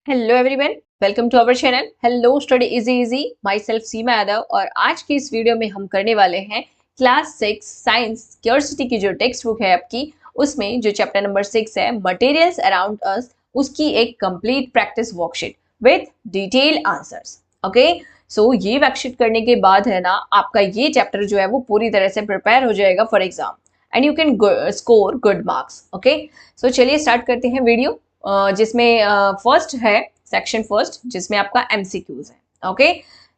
Hello everyone, welcome to our channel hello study easy easy. Myself Seema Yadav और आज की इस वीडियो में हम करने वाले हैं क्लास 6 साइंस क्यूरियोसिटी की जो टेक्स्ट बुक है आपकी, उसमें जो चैप्टर नंबर 6 है मटेरियल्स अराउंड अस, उसकी एक complete practice worksheet with detail answers. Okay, so ये वर्कशीट करने के बाद है ना, आपका ये चैप्टर जो है वो पूरी तरह से प्रिपेयर हो जाएगा for exam and you can score good marks. Okay, so चलिए स्टार्ट करते हैं वीडियो, जिसमें फर्स्ट है सेक्शन फर्स्ट, जिसमें आपका एमसीक्यूज है। Okay,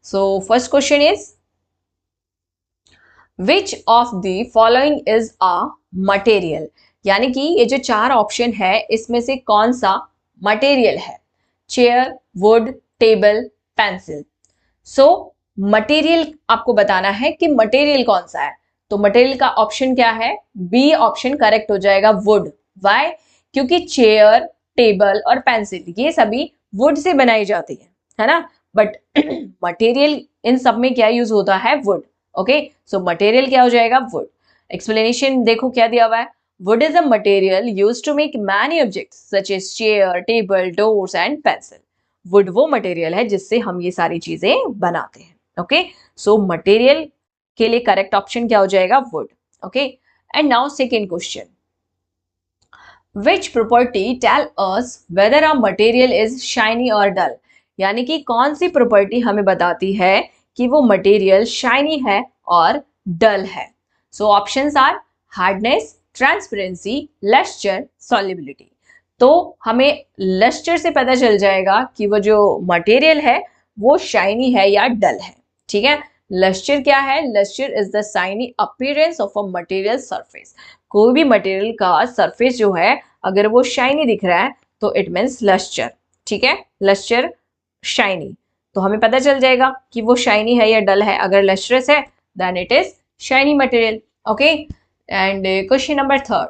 so first question is which of the following is a material, यानी कि ये जो चार ऑप्शन है इसमें से कौन सा मटेरियल है? Chair, would, table, pencil. So material आपको बताना है कि मटेरियल कौन सा है। तो मटेरियल का ऑप्शन क्या है? बी ऑप्शन करेक्ट हो जाएगा, वुड। वाई? क्योंकि चेयर, टेबल और पेंसिल ये सभी वुड से बनाई जाती है ना, बट मटेरियल इन सब में क्या यूज होता है? वुड। ओके, सो मटेरियल क्या हो जाएगा? वुड। एक्सप्लेनेशन देखो क्या दिया हुआ है, wood is a material used to make many objects such as chair, table, doors and pencil. Wood वो मटेरियल है जिससे हम ये सारी चीजें बनाते हैं। ओके, सो मटेरियल के लिए करेक्ट ऑप्शन क्या हो जाएगा? Wood. Okay, and now second question, which property tell us whether a material is shiny और डल, यानी कि कौन सी प्रॉपर्टी हमें बताती है कि वो मटेरियल शाइनी है और डल है। So options are hardness, transparency, lustre, solubility. तो हमें लस्टर से पता चल जाएगा कि वो जो मटेरियल है वो शाइनी है या डल है। ठीक है, लस्टर क्या है? Lustre is the shiny appearance of a material surface. कोई भी मटेरियल का सरफेस जो है अगर वो शाइनी दिख रहा है तो इट मीन्स लस्टर। ठीक है, लस्टर शाइनी, तो हमें पता चल जाएगा कि वो शाइनी है या डल है। अगर लस्ट्रस है then it is shiny material. Okay, and question number third,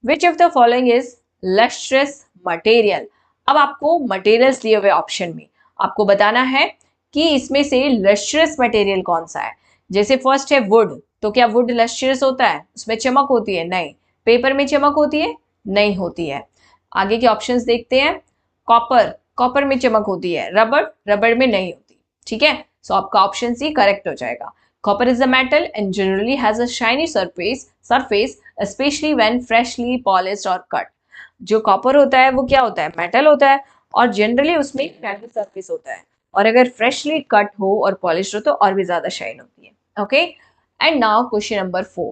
which of the following is lustrous material. अब आपको मटेरियल्स दिए हुए ऑप्शन में आपको बताना है कि इसमें से लस्ट्रस मटेरियल कौन सा है। जैसे फर्स्ट है वुड, तो क्या वुड लस्ट्रस होता है? उसमें चमक होती है? नहीं। पेपर में चमक होती है? नहीं होती है। आगे के ऑप्शंस देखते हैं, कॉपर, कॉपर में चमक होती है। रबर, रबर में नहीं होती। ठीक है, सो आपका ऑप्शन सी करेक्ट हो जाएगा। Copper is a metal and generally has a shiny surface specially when freshly polished और कट। जो कॉपर होता है वो क्या होता है? मेटल होता है और जनरली उसमें शाइनी सरफेस होता है, और अगर फ्रेशली कट हो और पॉलिश हो तो और भी ज्यादा शाइन होती है। Okay, and now question number 4,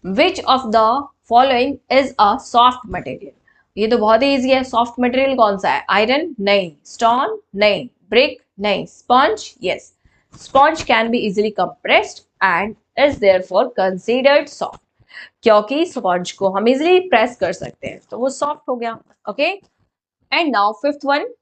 which of the following is a soft material. ये तो बहुत ही इजी है। सॉफ्ट मटेरियल कौन सा है? आयरन? नहीं। स्टोन? नहीं। ब्रिक? नहीं। Sponge? Yes. Sponge can be easily compressed and is therefore considered soft, क्योंकि स्पंज को हम इजिली प्रेस कर सकते हैं तो वो सॉफ्ट हो गया। Okay, and now fifth one,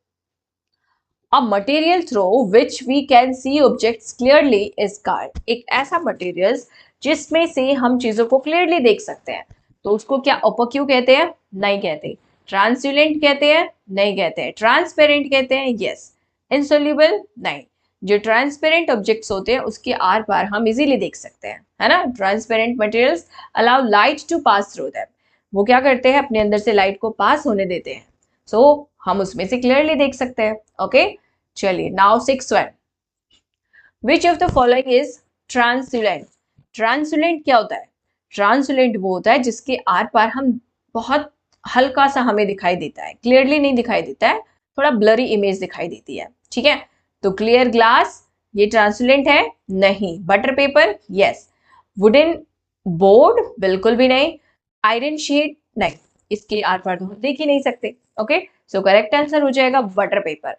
A material through which we can see objects clearly is called। एक ऐसा मटेरियल जिसमें से हम चीजों को क्लियरली देख सकते हैं, तो उसको क्या ओपेक कहते हैं? नहीं कहते। ट्रांसल्यूलेंट कहते हैं? नहीं कहते। ट्रांसपेरेंट कहते हैं? यस। इनसोल्यूबल? नहीं। जो ट्रांसपेरेंट ऑब्जेक्ट्स होते हैं उसके आर पार हम इजीली देख सकते हैं, है ना। Transparent materials allow light to pass through them. वो क्या करते हैं? अपने अंदर से लाइट को पास होने देते हैं, सो हम उसमें से क्लियरली देख सकते हैं। ओके, चलिए now six one, which of the following is translucent. Translucent क्या होता है? ट्रांसल्यूलेंट वो होता है जिसके आर पार हम बहुत हल्का सा हमें दिखाई देता है, क्लियरली नहीं दिखाई देता है, थोड़ा ब्लरी इमेज दिखाई देती है। ठीक है, तो क्लियर ग्लास ये ट्रांसल्यूलेंट है? नहीं। Butter paper? Yes. Wooden board? बिल्कुल भी नहीं। Iron sheet? नहीं, इसके आर पार तो हम देख ही नहीं सकते। ओके, सो करेक्ट आंसर हो जाएगा butter paper.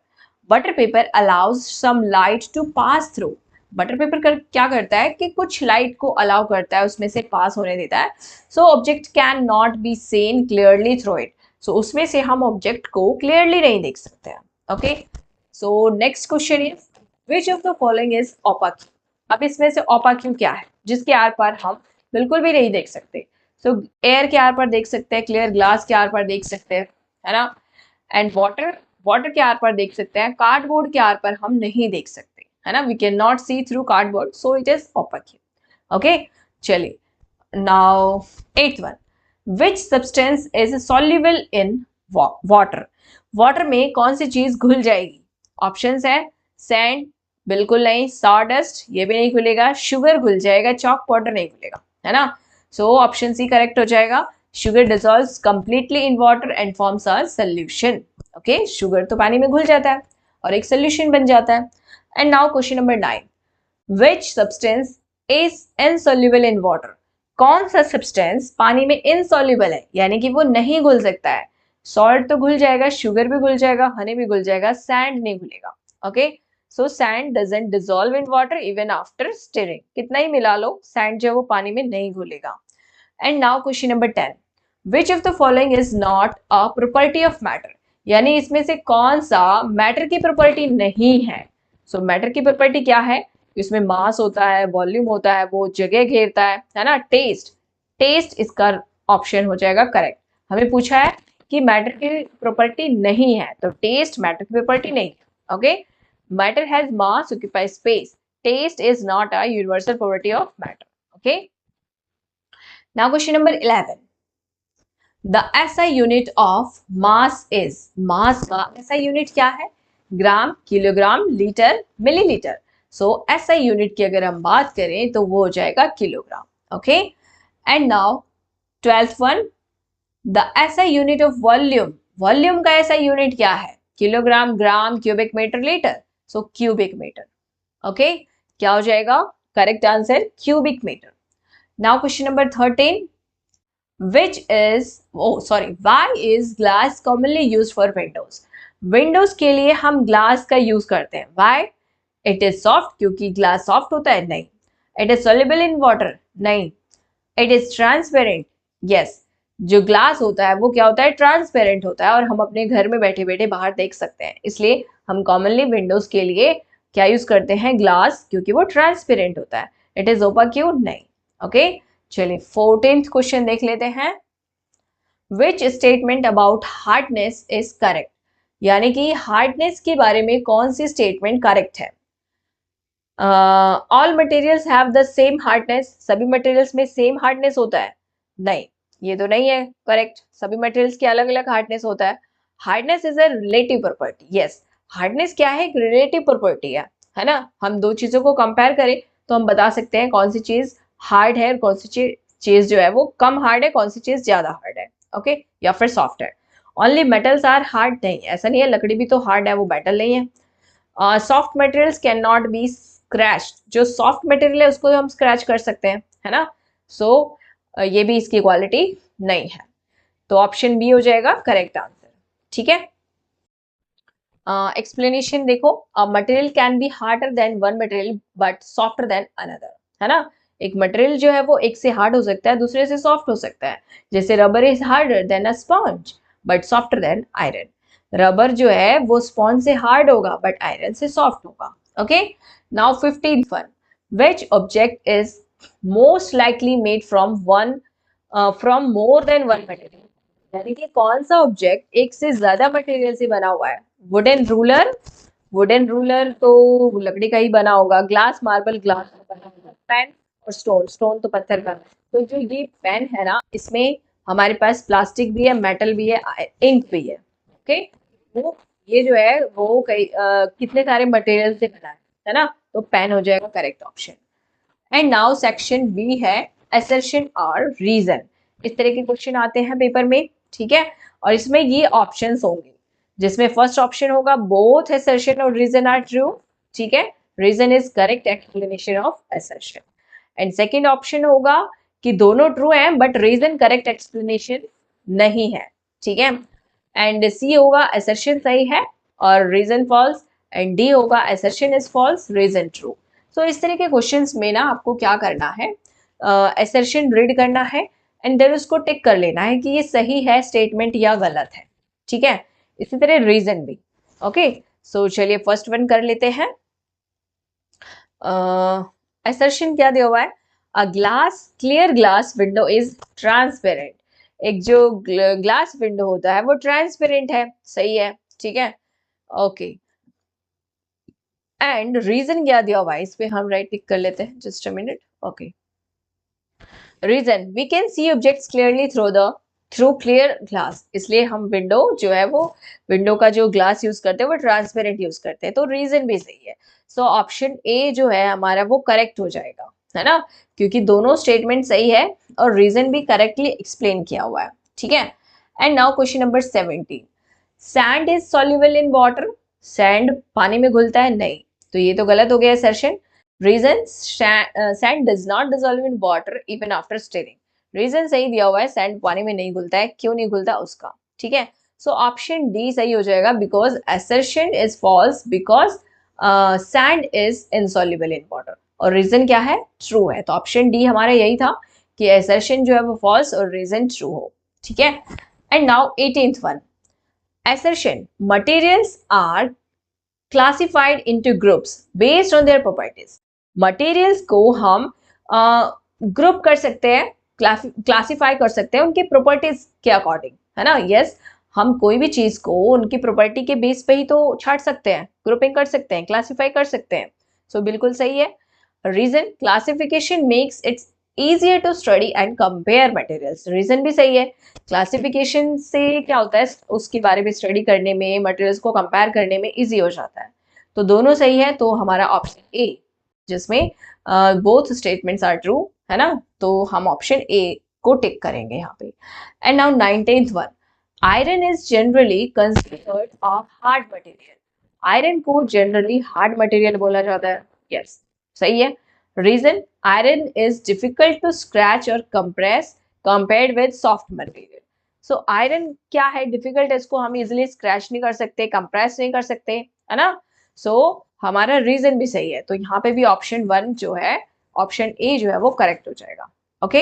Butter paper allows some light to pass through. Butter paper क्या करता है कि कुछ लाइट को अलाउ करता है, उसमें से पास होने देता है, so object can not be seen clearly through it. So उसमें से हम ऑब्जेक्ट को क्लियरली नहीं देख सकते हैं। Okay, so next question is which of the following is opaque. अब इसमें से ओपेक क्या है जिसके आर पार हम बिल्कुल भी नहीं देख सकते? सो एयर के आर पार देख सकते हैं, क्लियर ग्लास के आर पार देख सकते हैं, है ना। एंड वाटर, वाटर के आर पार देख सकते हैं। कार्डबोर्ड के आर पर हम नहीं देख सकते, है ना। We can not see through cardboard, so it is opaque. Okay, चलिए now eight one, which substance is soluble in water. Water में कौन सी चीज घुल जाएगी? ऑप्शंस है सैंड, बिल्कुल नहीं, सॉडस्ट ये भी नहीं घुलेगा, शुगर घुल जाएगा, चॉक पाउडर नहीं घुलेगा, है ना। सो ऑप्शन सी करेक्ट हो जाएगा। Sugar dissolves completely in water and forms a solution. Okay, sugar तो पानी में घुल जाता है और एक सॉल्यूशन बन जाता है। And now question number 9, which substance is insoluble in water? कौन सा सब्सटेंस पानी में इनसॉल्युबल है, यानी कि वो नहीं घुल सकता है? सॉल्ट तो घुल जाएगा, शुगर भी घुल जाएगा, हनी भी घुल जाएगा, सैंड नहीं घुलेगा। Okay, so sand doesn't dissolve in water even after stirring. कितना ही मिला लो, सैंड जो है वो पानी में नहीं घुलेगा। And now question number 10, which of the following is not a property of matter? यानी इसमें से कौन सा मैटर की प्रॉपर्टी नहीं है? सो मैटर की प्रॉपर्टी क्या है? इसमें मास होता है, वॉल्यूम होता है, वो जगह घेरता है ना। टेस्ट, टेस्ट इसका ऑप्शन हो जाएगा करेक्ट। हमें पूछा है कि मैटर की प्रॉपर्टी नहीं है, तो टेस्ट मैटर की प्रॉपर्टी नहीं है। Okay, matter has mass, occupy space, test is not a universal property of matter. Okay, now question number 11, the SI unit of mass is? Mass का एसआई यूनिट क्या है? Gram, kilogram, litre, millilitre. So SI unit की अगर हम बात करें तो वो हो जाएगा kilogram. Okay, and now 12th one, the SI unit of volume. Volume का एसआई यूनिट क्या है? किलोग्राम, ग्राम, cubic metre, litre. So cubic metre. Okay, क्या हो जाएगा correct answer? Cubic metre. Now question number 13, which is, oh sorry, why is glass commonly used for windows? Windows के लिए हम glass का यूज करते हैं। why? it is soft, क्योंकि ग्लास सॉफ्ट होता है? नहीं। it is soluble in water? नहीं। it is transparent? yes। जो ग्लास होता है वो क्या होता है? ट्रांसपेरेंट होता है और हम अपने घर में बैठे बैठे बाहर देख सकते हैं, इसलिए हम कॉमनली विंडोज के लिए क्या यूज करते हैं? ग्लास, क्योंकि वो ट्रांसपेरेंट होता है। It is opaque? नहीं। ओके, चलिए 14th क्वेश्चन देख लेते हैं। Which statement about hardness is correct? यानी कि हार्डनेस के बारे में कौन सी स्टेटमेंट करेक्ट है? All materials have the same hardness? सभी मटेरियल्स में सेम हार्डनेस होता है? नहीं, ये तो नहीं है करेक्ट। सभी मटेरियल्स की अलग अलग हार्डनेस होता है। Hardness is a relative property. Yes, hardness क्या है? एक रिलेटिव प्रॉपर्टी है ना। हम दो चीजों को कंपेयर करें तो हम बता सकते हैं कौन सी चीज हार्ड है और कौन सी चीज जो है वो कम हार्ड है, कौन सी चीज ज्यादा हार्ड है। ओके, या फिर सॉफ्ट है। Only metals are hard? नहीं, ऐसा नहीं है, लकड़ी भी तो हार्ड है, वो मेटल नहीं है। Soft materials can not B scratch. जो सॉफ्ट मटेरियल है उसको हम स्क्रैच कर सकते हैं, है ना। सो ये भी इसकी क्वालिटी नहीं है, तो ऑप्शन बी हो जाएगा करेक्ट आंसर। ठीक है, एक्सप्लेनेशन देखो, a material can be harder than one material but softer then another, है ना। एक मटेरियल जो है वो एक से हार्ड हो सकता है, दूसरे से सॉफ्ट हो सकता है। जैसे rubber is harder than a sponge but softer then iron. Rubber जो है वो स्पॉन्ज से हार्ड होगा बट आयरन से सॉफ्ट होगा। Okay, now 15th one, which object is most likely made from more than one material? यानी कि कौन सा ऑब्जेक्ट एक से ज्यादा मटेरियल से बना हुआ है? Wooden ruler? वुडन रूलर तो लकड़ी का ही बना होगा। ग्लास, मार्बल, ग्लास का बना होगा। पेन और स्टोन, स्टोन तो पत्थर का। तो जो ये पेन है ना, इसमें हमारे पास प्लास्टिक भी है, मेटल भी है, इंक भी है। ओके, वो ये जो है वो कितने सारे मटेरियल से बना है ना। तो पेन हो जाएगा correct option. And now section B है असर्शन और रीजन। इस तरह के क्वेश्चन आते हैं पेपर में, ठीक है। और इसमें ये ऑप्शंस होंगे, जिसमें फर्स्ट ऑप्शन होगा बोथ असर्शन और रीजन आर ट्रू। ठीक है, reason is correct explanation of assertion. And second option होगा कि दोनों ट्रू हैं बट रीजन करेक्ट एक्सप्लेनेशन नहीं है। ठीक है, एंड सी होगा असर्शन सही है और रीजन फॉल्स। एंड डी होगा assertion is false, reason true. So इस तरह के क्वेश्चंस में ना आपको क्या करना है, असर्शन रीड करना है एंड देन उसको टिक कर लेना है कि ये सही है स्टेटमेंट या गलत है। ठीक है, इसी तरह रीजन भी। ओके, सो चलिए फर्स्ट वन कर लेते हैं। असर्शन क्या दिया हुआ है? A glass, clear glass window is transparent. एक जो ग्लास विंडो होता है वो ट्रांसपेरेंट है, सही है। ठीक है, ओके। एंड रीजन क्या दिया हुआ है इस पे हम राइट टिक कर लेते हैं, just a minute. Okay, reason, we can see objects clearly through the through clear glass, इसलिए हम विंडो जो है वो विंडो का जो ग्लास यूज करते हैं वो ट्रांसपेरेंट यूज करते हैं, तो रीजन भी सही है। सो ऑप्शन ए जो है हमारा वो करेक्ट हो जाएगा, है ना, क्योंकि दोनों स्टेटमेंट सही है और रीजन भी करेक्टली एक्सप्लेन किया हुआ है, ठीक है। And now question number 17, sand is soluble in water, sand पानी में घुलता है, नहीं, तो ये तो गलत हो गया assertion. Reason, sand does not dissolve in water even after stirring, reason सही दिया हुआ है, सैंड पानी में नहीं घुलता है, क्यों नहीं घुलता उसका, ठीक है। सो ऑप्शन डी सही हो जाएगा, because assertion is false because sand is insoluble in water, और रीजन क्या है, ट्रू है, तो ऑप्शन डी हमारा यही था कि असर्शन जो है वो फॉल्स और रीजन ट्रू हो, ठीक है। And now 18th one, assertion, materials are classified into groups based on their properties, materials को हम ग्रुप कर सकते हैं, क्लासिफाई कर सकते हैं उनके प्रॉपर्टीज के अकॉर्डिंग, है ना। यस, हम कोई भी चीज को उनकी प्रॉपर्टी के बेस पे ही तो छाट सकते हैं, ग्रुपिंग कर सकते हैं, क्लासिफाई कर सकते हैं, सो बिल्कुल सही है। Reason, classification makes its easier to study and compare materials, reason भी सही है, क्लासिफिकेशन से क्या होता है, उसके बारे में स्टडी करने में, मटेरियल्स को कंपेयर करने में इजी हो जाता है, तो दोनों सही है, तो हमारा ऑप्शन ए, जिसमें बोथ स्टेटमेंट्स आर ट्रू, है ना, तो हम ऑप्शन ए को टिक करेंगे यहाँ पे। And now 19th one, iron is generally considered a hard material, iron को जनरली हार्ड मटेरियल बोला जाता है, यस, सही है। Reason, iron is difficult to scratch or compress compared with soft material, so iron क्या है, डिफिकल्ट है, इसको हम इजिली स्क्रैच नहीं कर सकते, कंप्रेस नहीं कर सकते, है ना, सो हमारा रीजन भी सही है, तो यहाँ पे भी ऑप्शन वन जो है, ऑप्शन ए जो है वो करेक्ट हो जाएगा, okay.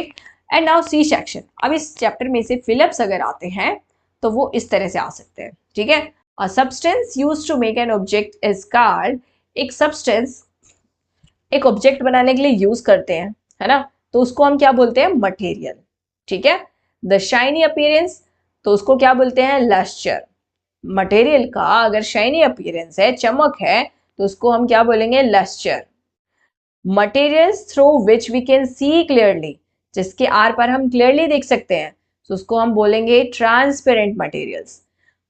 And now C section, अब इस चैप्टर में से फिलिप्स अगर आते हैं तो वो इस तरह से आ सकते हैं, ठीक है। A substance used to make an object is called, एक सब्सटेंस एक ऑब्जेक्ट बनाने के लिए यूज करते हैं, है ना, तो उसको हम क्या बोलते हैं, मटेरियल, ठीक है। द शाइनी अपीयरेंस, तो उसको क्या बोलते हैं, लस्टर, मटेरियल का अगर शाइनी अपीयरेंस है, चमक है, तो उसको हम क्या बोलेंगे, lustre. Materials through which we can see clearly, जिसके आर पर हम क्लियरली देख सकते हैं, तो उसको हम बोलेंगे ट्रांसपेरेंट मटेरियल्स,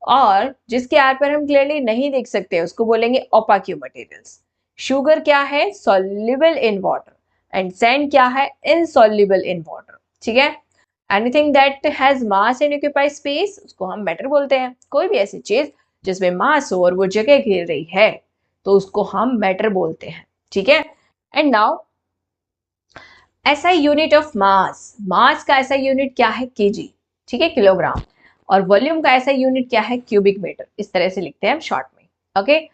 और जिसके आर पर हम क्लियरली नहीं देख सकते उसको बोलेंगे ओपाक्यू मटेरियल्स। शुगर क्या है, soluble in water, and sand क्या है, इनसॉल्युबल इन वाटर, ठीक है। Anything that has mass and occupy space, उसको हम मैटर बोलते हैं, कोई भी ऐसी चीज जिसमें मास हो और वो जगह घेर रही है, तो उसको हम मैटर बोलते हैं, ठीक है। And now SI unit of mass, mass का एसआई यूनिट क्या है, केजी, ठीक है, किलोग्राम, और वॉल्यूम का एसआई यूनिट क्या है, क्यूबिक मीटर, इस तरह से लिखते हैं हम शॉर्ट में, ओके।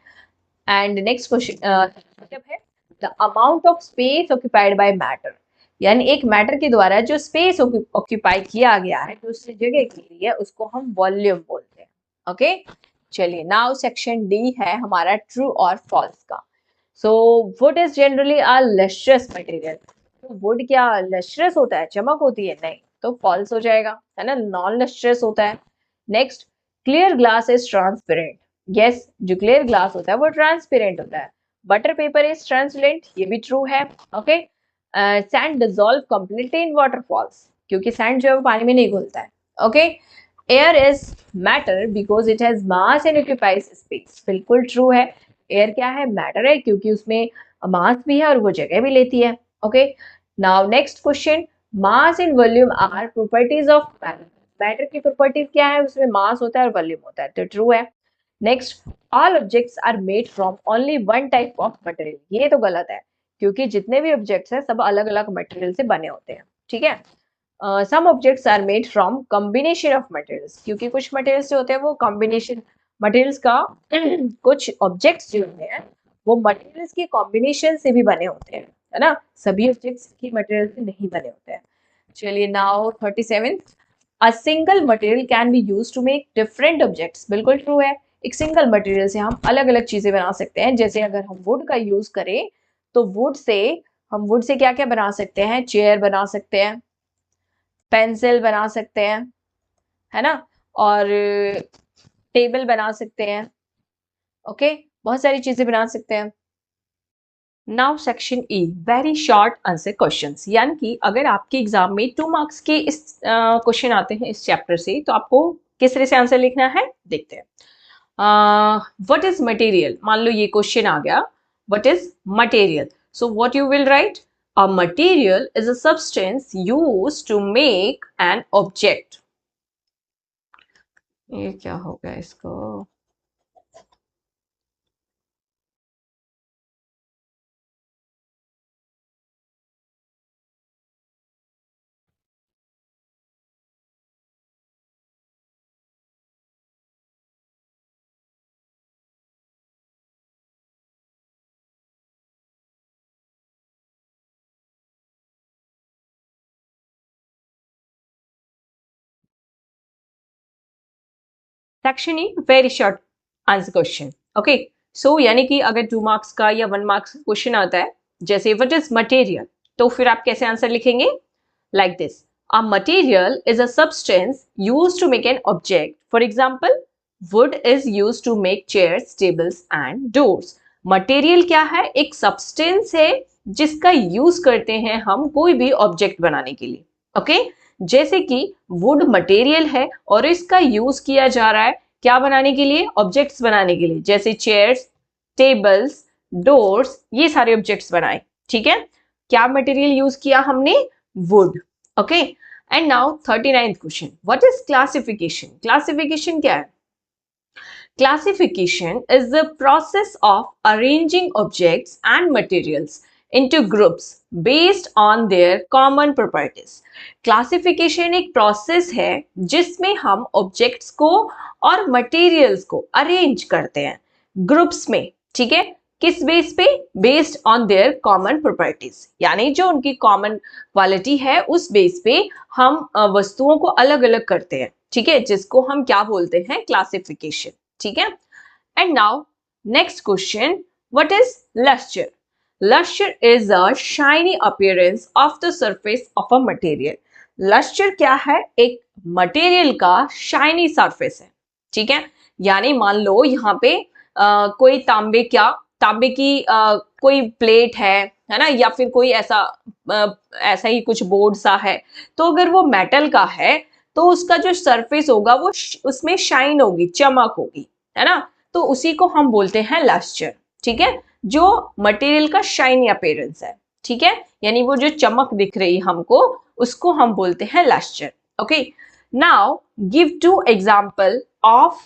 एंड नेक्स्ट क्वेश्चन है the amount of space occupied by matter, यानी एक मैटर के द्वारा जो स्पेस ऑक्यूपाई किया गया है, जो उसने जगह घेरी है, उसको हम वॉल्यूम बोलते हैं, ओके। चलिए नाउ सेक्शन डी है हमारा ट्रू और फॉल्स का। So would is generally a lustrous material, तो वुड क्या लस्ट्रस होता है, चमक होती है, नहीं, तो फॉल्स हो जाएगा, है ना, नॉन लस्ट्रस होता है। Next, clear glass is transparent, yes, जो क्लियर ग्लास होता है वो ट्रांसपेरेंट होता है। बटर पेपर इज ट्रांसपेरेंट, ये भी ट्रू है, okay. Sand dissolve completely in waterfalls, क्योंकि सैंड जो है वो पानी में नहीं घुलता है, okay. Air is matter because it has mass and occupies space, बिल्कुल ट्रू है, एयर क्या है, मैटर है, क्योंकि उसमें मास भी है और वो जगह भी लेती है, ओके। Now next question, mass and volume are properties of matter, matter की प्रॉपर्टीज क्या है, उसमें मास होता है और वॉल्यूम होता है, तो ट्रू है। Next, all objects are made from only one type of material, ये तो गलत है, क्योंकि जितने भी ऑब्जेक्ट्स हैं सब अलग अलग मटेरियल से बने होते हैं, ठीक है। Some objects are made from combination of materials, क्योंकि कुछ मटेरियल्स जो होते हैं वो कॉम्बिनेशन मटेरियल्स का कुछ ऑब्जेक्ट्स जो होते हैं वो मटेरियल्स के कॉम्बिनेशन से भी बने होते हैं, है ना, सभी ऑब्जेक्ट्स की मटेरियल से नहीं बने होते हैं। चलिए now 37, a single material can be use to make different objects, बिल्कुल ट्रू है, एक सिंगल मटेरियल से हम अलग अलग चीजें बना सकते हैं, जैसे अगर हम वुड का यूज करें तो वुड से क्या क्या बना सकते हैं, चेयर बना सकते हैं, पेंसिल बना सकते हैं, है ना, और टेबल बना सकते हैं, ओके, बहुत सारी चीजें बना सकते हैं। Now section E, very short answer questions, यानी कि अगर आपके एग्जाम में 2 मार्क्स के इस क्वेश्चन आते हैं इस चैप्टर से, तो आपको किस तरह से आंसर लिखना है देखते हैं। व्हाट इज मटेरियल, मान लो ये क्वेश्चन आ गया, what is material, so what you will write, a material is a substance used to make an object. ये क्या हो गया इसको, section E very short answer question. Okay, so यानी कि अगर 2 मार्क्स का या 1 मार्क्स क्वेश्चन आता है जैसे व्हाट इज मटेरियल, तो फिर आप कैसे आंसर लिखेंगे, like this, a material is a substance used to make an object, for example wood is used to make chairs, tables and doors। Material क्या है, एक सब्सटेंस है जिसका यूज करते हैं हम कोई भी ऑब्जेक्ट बनाने के लिए। ओके, जैसे कि वुड मटेरियल है और इसका यूज किया जा रहा है क्या बनाने के लिए, ऑब्जेक्ट्स बनाने के लिए, जैसे चेयर्स, टेबल्स, डोर्स, ये सारे ऑब्जेक्ट्स बनाए। ठीक है, क्या मटेरियल यूज किया हमने, would. Okay, and now 39th question, what is classification, classification क्या है, classification is the process of arranging objects and materials into groups based on their common properties। classification एक process है जिसमें हम objects को और materials को arrange करते हैं groups में। ठीक है, किस बेस पे, based on their common properties, यानी जो उनकी कॉमन क्वालिटी है उस बेस पे हम वस्तुओं को अलग अलग करते हैं। ठीक है, जिसको हम क्या बोलते हैं, क्लासिफिकेशन। ठीक है, and now next question, what is lustre, lustre is a shiny appearance of the surface of a material. Lustre क्या है, एक मटेरियल का शाइनी सरफेस है। ठीक है, यानी मान लो यहाँ पे कोई तांबे की कोई प्लेट है ना, या फिर कोई ऐसा ही कुछ बोर्ड सा है, तो अगर वो मेटल का है तो उसका जो सरफेस होगा वो उसमें शाइन होगी, चमक होगी, है ना, तो उसी को हम बोलते हैं लस्टर। ठीक है, जो मटेरियल का शाइनी अपीयरेंस है। ठीक है, यानी वो जो चमक दिख रही हमको उसको हम बोलते हैं lustre. Okay, now give 2 example of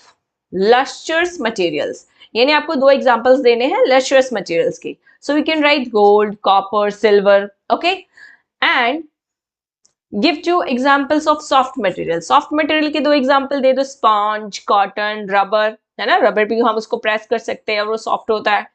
lustrous materials, यानी आपको 2 एग्जांपल्स देने हैं लस्टर्स मटेरियल्स के। So we can write gold, copper, silver. Okay, and give 2 examples of soft material, soft material के 2 एग्जांपल दे दो, स्पॉन्ज, कॉटन, रबर, है ना, rubber भी हम उसको प्रेस कर सकते हैं और वो सॉफ्ट होता है।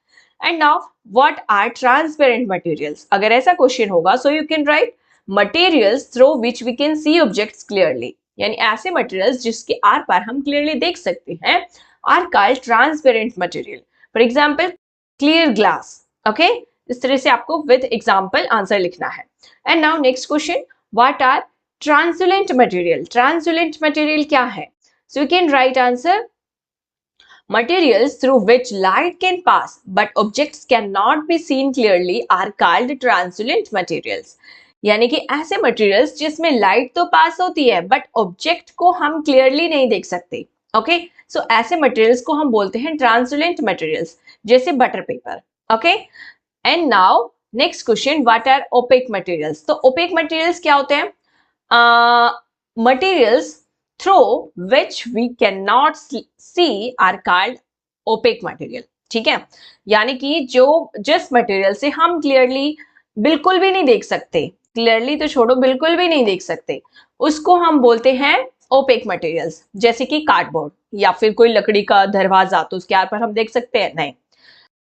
And now what are transparent materials, अगर ऐसा क्वेश्चन होगा so you can write materials through which we can see objects clearly, यानी ऐसे मटेरियल्स जिसके आर पार हम क्लियरली देख सकते हैं are called transparent material. For example clear glass. Okay, इस तरह से आपको विद एग्जांपल आंसर लिखना है। And now next question, what are translucent material, translucent material क्या है, so you can write answer materials through which light can pass but objects cannot be seen clearly are called translucent materials। यानी कि ऐसे materials जिसमें light तो पास होती है but object को हम क्लियरली नहीं देख सकते। ओके, सो ऐसे मटेरियल्स को हम बोलते हैं ट्रांसलुसेंट मटेरियल्स, जैसे butter paper. Okay, and now next question, what are opaque materials, तो ओपेक मटेरियल्स क्या होते हैं, materials through which we can not see are called opaque material. ठीक है, यानी कि जो जिस मटेरियल से हम क्लियरली बिल्कुल भी नहीं देख सकते, क्लियरली तो छोड़ो बिल्कुल भी नहीं देख सकते, उसको हम बोलते हैं ओपेक मटेरियल्स, जैसे कि कार्डबोर्ड या फिर कोई लकड़ी का दरवाजा, तो उसके आर पर हम देख सकते हैं नहीं।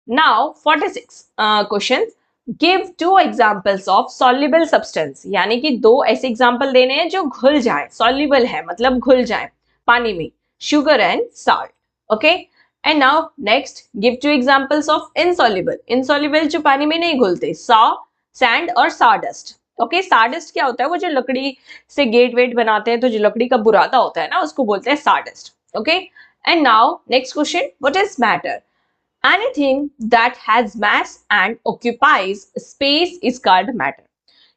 Now 46 question, give 2 examples of soluble substance, यानी कि 2 ऐसे एग्जांपल देने हैं जो घुल जाए, सॉल्युबल है मतलब घुल जाए पानी में, sugar and salt. Okay, and now next give 2 examples of insoluble, insoluble जो पानी में नहीं घुलते, सैंड और साडस्ट। ओके, साडस्ट क्या होता है, वो जो लकड़ी से गेट वेट बनाते हैं तो जो लकड़ी का बुरादा होता है ना उसको बोलते हैं sawdust. Okay, and now next question, what is matter, anything that has mass and occupies space is called matter.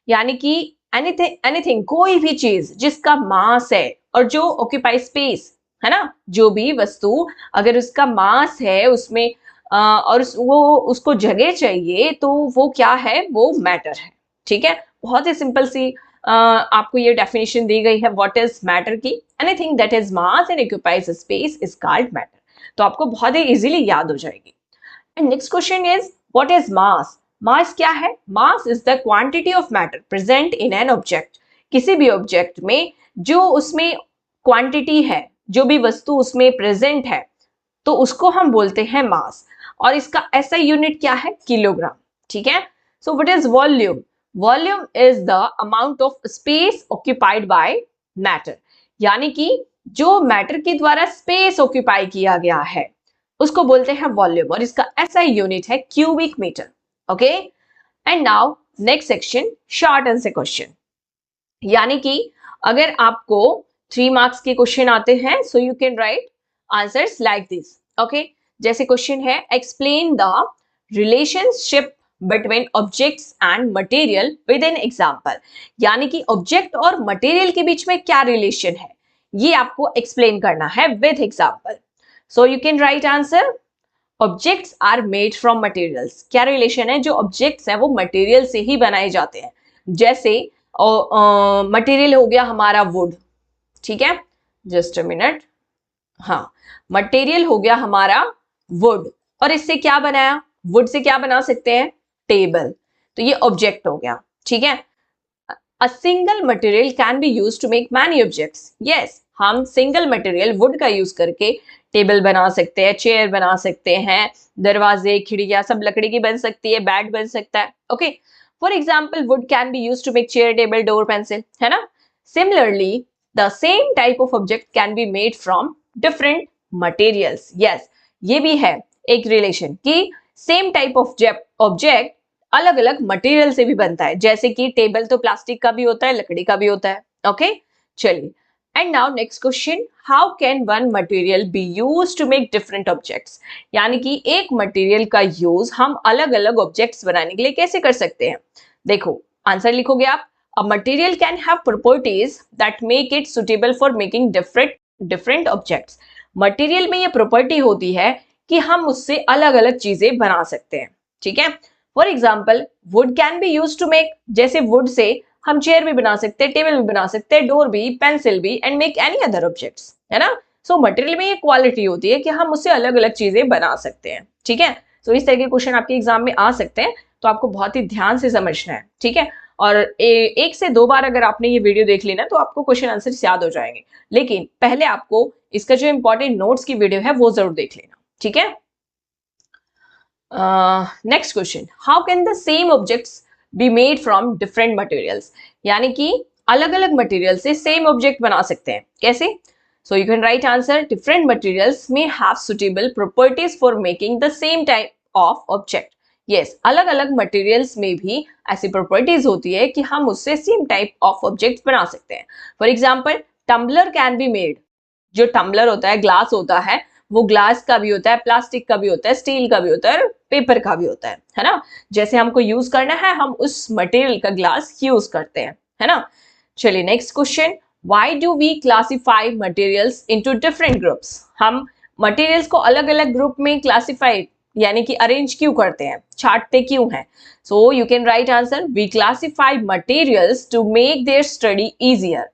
यानी कि एनीथिंग कोई भी चीज जिसका मास है और जो ऑक्यूपाई स्पेस है ना, जो भी वस्तु अगर उसका मास है उसमें और वो उसको जगह चाहिए तो वो क्या है, वो मैटर है। ठीक है, बहुत ही सिंपल सी आपको ये डेफिनेशन दी गई है व्हाट इज मैटर की। Anything that is mass and occupies space is called matter. तो आपको बहुत ही इजीली याद हो जाएगी। And next question is what is mass. Mass क्या है? Mass is the quantity of matter present in an object. किसी भी ऑब्जेक्ट में जो उसमें क्वांटिटी है, जो भी वस्तु उसमें प्रेजेंट है, तो उसको हम बोलते हैं मास। और इसका ऐसा यूनिट क्या है? किलोग्राम। ठीक है, so what is volume? Volume is the amount of space occupied by matter. यानी कि जो मैटर के द्वारा स्पेस ऑक्यूपाई किया गया है उसको बोलते हैं वॉल्यूम, और इसका ऐसा यूनिट है cubic metre. Okay, and now next section, short answer question. यानी कि अगर आपको 3 मार्क्स के क्वेश्चन आते हैं so you can right answers like this. Okay, जैसे क्वेश्चन है explain the relationship between objects and material with an example. यानी कि ऑब्जेक्ट और मटेरियल के बीच में क्या रिलेशन है ये आपको एक्सप्लेन करना है with example. So you can write answer objects are made from materials. क्या रिलेशन है? जो ऑब्जेक्ट्स हैं वो मटेरियल से ही बनाए जाते हैं। जैसे मटेरियल हो गया हमारा वुड। ठीक है, जस्ट अ मिनट। हाँ, मटेरियल हो गया हमारा वुड, और इससे क्या बनाया? वुड से क्या बना सकते हैं? टेबल। तो ये ऑब्जेक्ट हो गया। ठीक है, a single material can be use to make many objects. Yes, हम सिंगल मटेरियल वुड का यूज करके टेबल बना सकते हैं, चेयर बना सकते हैं, दरवाजे खिड़कियां सब लकड़ी की बन सकती है, बैट बन सकता है। Okay, for example wood can be use to make chair, table, door, pencil, है ना। Similarly the same type of object can be made from different materials. Yes, ये भी है एक रिलेशन कि सेम टाइप ऑफ ऑब्जेक्ट अलग अलग material से भी बनता है। जैसे कि टेबल तो प्लास्टिक का भी होता है, लकड़ी का भी होता है। ओके, चलिए, and now next question, how can one material be use to make different objects. यानी कि एक मटेरियल का यूज हम अलग अलग ऑब्जेक्ट्स बनाने के लिए कैसे कर सकते हैं। देखो, आंसर लिखोगे आप, a material can have properties that make it suitable for making different different objects. Material में ये प्रॉपर्टी होती है कि हम उससे अलग अलग चीजें बना सकते हैं। ठीक है, for example wood can be use to make, जैसे वुड से हम चेयर भी बना सकते हैं, टेबल भी बना सकते हैं, डोर भी, पेंसिल भी, and make any other objects, है ना। सो मटेरियल में ये क्वालिटी होती है कि हम उससे अलग अलग चीजें बना सकते हैं। ठीक है, सो इस तरह के क्वेश्चन आपके एग्जाम में आ सकते हैं, तो आपको बहुत ही ध्यान से समझना है। ठीक है, और एक से दो बार अगर आपने ये वीडियो देख ली ना तो आपको क्वेश्चन आंसर याद हो जाएंगे। लेकिन पहले आपको इसका जो इंपॉर्टेंट नोट्स की वीडियो है वो जरूर देख लेना। ठीक है, next question, how can the same objects B made from different materials. यानी कि अलग अलग मटेरियल से सेम ऑब्जेक्ट बना सकते हैं, कैसे? So you can write answer, different materials में have suitable properties for making the same type of object. Yes, अलग अलग मटेरियल्स में भी ऐसी प्रॉपर्टीज होती है कि हम उससे सेम टाइप ऑफ ऑब्जेक्ट्स बना सकते हैं। For example tumbler can be made. जो टम्बलर होता है, ग्लास होता है, वो ग्लास का भी होता है, प्लास्टिक का भी होता है, स्टील का भी होता है, पेपर का भी होता है ना। जैसे हमको यूज करना है हम उस मटेरियल का ग्लास यूज करते हैं, है ना। चलिए next question, why do we classify materials into different groups. हम मटेरियल्स को अलग अलग ग्रुप में क्लासिफाई यानी कि अरेंज क्यों करते हैं, छांटते क्यों हैं? So you can write answer, we classify materials to make their study easier,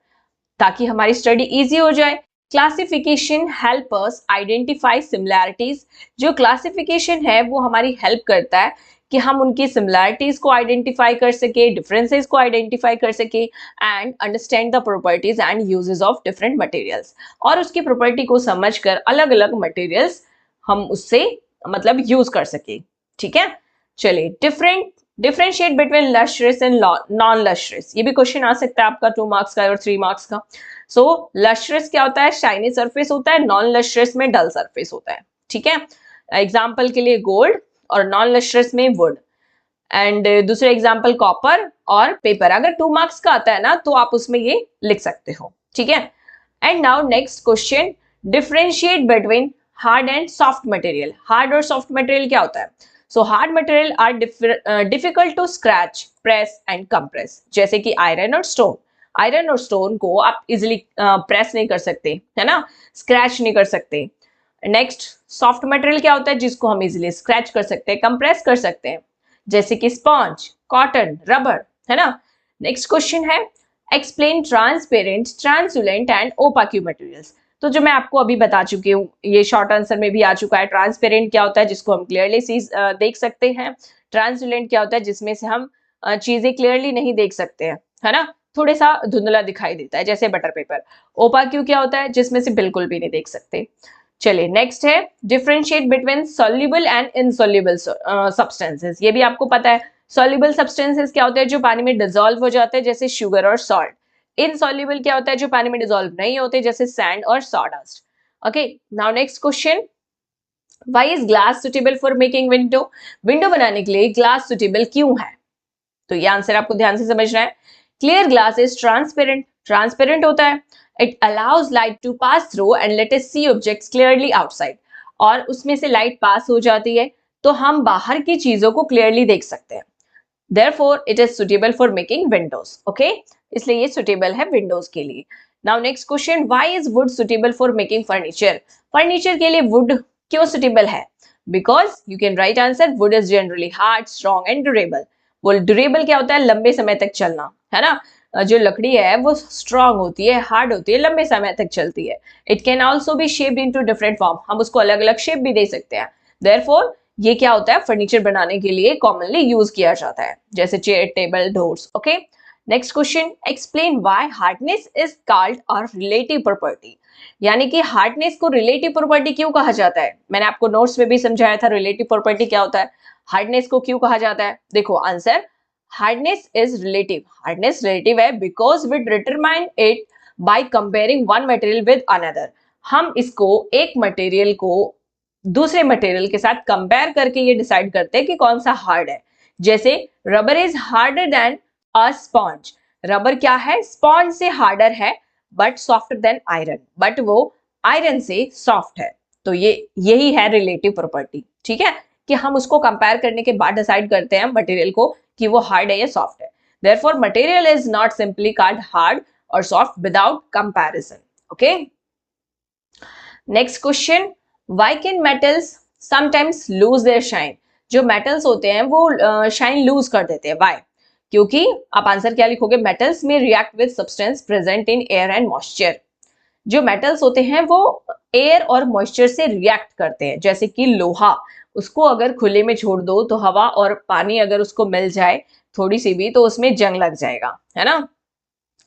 ताकि हमारी स्टडी इजी हो जाए। Classification help us identify similarities. जो क्लासिफिकेशन है वो हमारी हेल्प करता है कि हम उनकी सिमिलैरिटीज को आइडेंटिफाई कर सके, डिफरेंसेस को आइडेंटिफाई कर सके, and understand the properties and uses of different materials. और उसकी प्रॉपर्टी को समझकर अलग अलग मटेरियल्स हम उससे मतलब यूज कर सके। ठीक है, चलिए, differentiate between lustrous and non lustrous. ये भी क्वेश्चन आ सकता है आपका 2 मार्क्स का और 3 मार्क्स का। सो लस्ट्रस क्या होता है? शाइनी सरफेस होता है, नॉन लस्ट्रस में डल सरफेस होता है। ठीक है, एग्जाम्पल के लिए गोल्ड, और नॉन लस्ट्रस में वुड, एंड दूसरे एग्जाम्पल कॉपर और पेपर। अगर 2 मार्क्स का आता है ना तो आप उसमें ये लिख सकते हो। ठीक है, and now next question, differentiate between hard and soft material. Hard और सॉफ्ट मटेरियल क्या होता है? So hard material are difficult to scratch, press and compress, जैसे कि आयरन और स्टोन। आयरन और स्टोन को आप इजिली प्रेस नहीं कर सकते, है ना, स्क्रैच नहीं कर सकते। नेक्स्ट, सॉफ्ट मटेरियल क्या होता है जिसको हम इजिली स्क्रैच कर सकते हैं, कंप्रेस कर सकते हैं, जैसे कि स्पॉन्ज, कॉटन, रबर, है ना। नेक्स्ट क्वेश्चन है explain transparent, translucent and opaque materials. तो जो मैं आपको अभी बता चुकी हूँ, ये शॉर्ट आंसर में भी आ चुका है। ट्रांसपेरेंट क्या होता है जिसको हम क्लियरली देख सकते हैं। ट्रांसलूसेंट क्या होता है जिसमें से हम चीजें क्लियरली नहीं देख सकते हैं, है ना, थोड़ा सा धुंधला दिखाई देता है, जैसे बटर पेपर। ओपाक्यू क्या होता है जिसमें से बिल्कुल भी नहीं देख सकते। चलिए नेक्स्ट है differentiate between soluble and insoluble substances. ये भी आपको पता है। सॉल्युबल सब्सटेंसेस क्या होते हैं जो पानी में डिसॉल्व हो जाते हैं, जैसे शुगर और सॉल्ट। इनसॉल्युबल क्या होता है जो पानी में डिसॉल्व नहीं होते, जैसे सैंड और sawdust. Okay, now next question, why is glass suitable for making window? Window बनाने के लिए ग्लास सुटेबल क्यों है? तो ये आंसर आपको ध्यान से समझना है। Clear glass is transparent, transparent होता है। It allows light to pass through and let us see objects clearly outside. और उसमें से लाइट पास हो जाती है तो हम बाहर की चीजों को क्लियरली देख सकते हैं। Therefore, it is suitable for making windows. Okay, इसलिए ये suitable है windows के लिए। Now next question, why is wood suitable for making furniture? Furniture के लिए wood क्यों suitable है? Because you can write answer, wood is generally hard, strong and durable. वो durable क्या होता है? लंबे समय तक चलना, है ना। जो लकड़ी है वो strong होती है, hard होती है, लंबे समय तक चलती है। It can also be shaped into different form. हम उसको अलग अलग shape भी दे सकते हैं। Therefore, ये क्या होता है फर्नीचर बनाने के लिए कॉमनली यूज किया जाता है, जैसे chair, table, doors. Okay, next question, explain why hardness is called और रिलेटिव प्रॉपर्टी। यानी कि हार्डनेस को रिलेटिव प्रॉपर्टी क्यों कहा जाता है? मैंने आपको नोट्स में भी समझाया था रिलेटिव प्रॉपर्टी क्या होता है, हार्डनेस को क्यों कहा जाता है। देखो answer, hardness is relative. Hardness relative है because we determine it by comparing one material with another. हम इसको एक मटेरियल को दूसरे मटेरियल के साथ कंपेयर करके ये डिसाइड करते हैं कि कौन सा हार्ड है। जैसे rubber is harder than a sponge. Rubber क्या है? स्पॉन्ज से हार्डर है but softer then iron, but वो आयरन से सॉफ्ट है। तो ये यही है रिलेटिव प्रॉपर्टी, ठीक है, कि हम उसको कंपेयर करने के बाद डिसाइड करते हैं मटेरियल को कि वो हार्ड है या सॉफ्ट है। Therefore material is not simply called hard और soft without comparison. Okay, next question, why can metals sometimes lose their shine? जो मेटल्स होते हैं वो शाइन लूज कर देते हैं, व्हाई? क्योंकि आप आंसर क्या लिखोगे, मेटल्स में react with substance present in air and moisture. जो मेटल्स होते हैं वो एयर और मॉइस्चर से रिएक्ट करते हैं, जैसे कि लोहा, उसको अगर खुले में छोड़ दो तो हवा और पानी अगर उसको मिल जाए थोड़ी सी भी तो उसमें जंग लग जाएगा, है ना।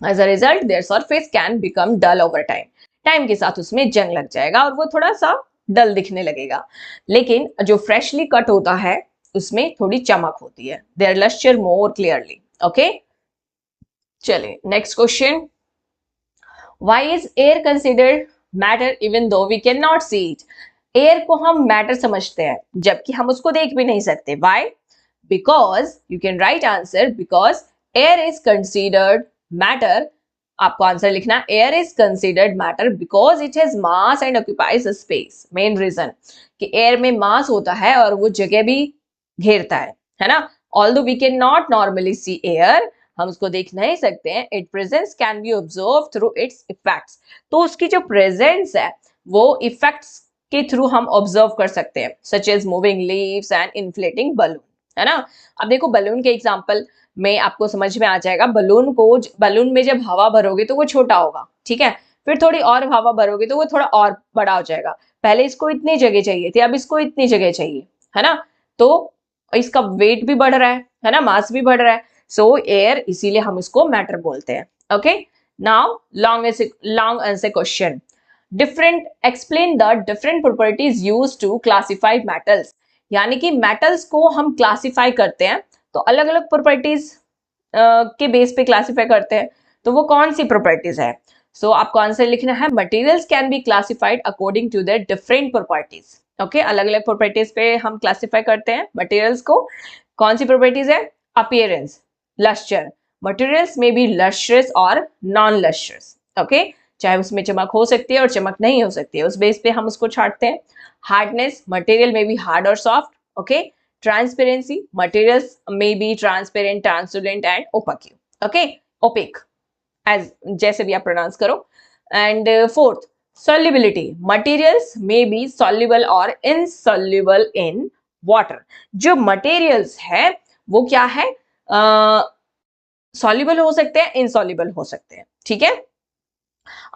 As a result their surface can become dull over time. Time के साथ उसमें जंग लग जाएगा और वो थोड़ा सा डल दिखने लगेगा। लेकिन जो फ्रेशली कट होता है उसमें थोड़ी चमक होती है, their lustre more clearly. Okay, चलिए next question, why is air considered matter even though we can not see it? Air को हम मैटर समझते हैं जबकि हम उसको देख भी नहीं सकते। Why? Because you can write answer, because air is considered matter. आपको आंसर लिखना, air is considered matter because it has mass and occupies space. Main reason कि एयर में मास होता है और वो जगह भी घेरता है ना। Although we can not normally see air, हम उसको देख नहीं सकते हैं, it presence can be observe through its effects. तो उसकी जो प्रेजेंस है वो इफेक्ट्स के थ्रू हम ऑब्जर्व कर सकते हैं, such as moving leaves and inflating balloon, है ना। अब देखो बलून के एग्जांपल में आपको समझ में आ जाएगा। बलून में जब हवा भरोगे तो वो छोटा होगा, ठीक है, फिर थोड़ी और हवा भरोगे तो वो थोड़ा और बड़ा हो जाएगा। पहले इसको इतनी जगह चाहिए थी, अब इसको इतनी जगह चाहिए, है ना। तो इसका वेट भी बढ़ रहा है ना, मास भी बढ़ रहा है। सो एयर, इसीलिए हम इसको मैटर बोलते हैं। Okay, now long answer question, different explain the different properties used to classify metals. यानी कि मेटल्स को हम क्लासिफाई करते हैं तो अलग अलग प्रॉपर्टीज के बेस पे क्लासिफाई करते हैं। तो वो कौन सी प्रॉपर्टीज है? सो आपको आंसर लिखना है, materials can be classified according to their different properties. Okay, अलग अलग प्रॉपर्टीज पे हम क्लासिफाई करते हैं मटेरियल्स को। कौन सी प्रॉपर्टीज है? अपीयरेंस, लस्टर, मटेरियल्स में बी लस्ट्रस और नॉन लस्ट्रस। ओके, चाहे उसमें चमक हो सकती है और चमक नहीं हो सकती है, उस बेस पे हम उसको छांटते हैं। हार्डनेस, मटेरियल में भी हार्ड और सॉफ्ट, ओके। ट्रांसपेरेंसी, मटेरियल्स में बी transparent, translucent and opaque, okay, opaque, as जैसे भी आप प्रोनाउंस करो। And fourth, solubility, materials may be soluble or insoluble in water। जो materials है वो क्या है, soluble हो सकते हैं, insoluble हो सकते हैं, ठीक है।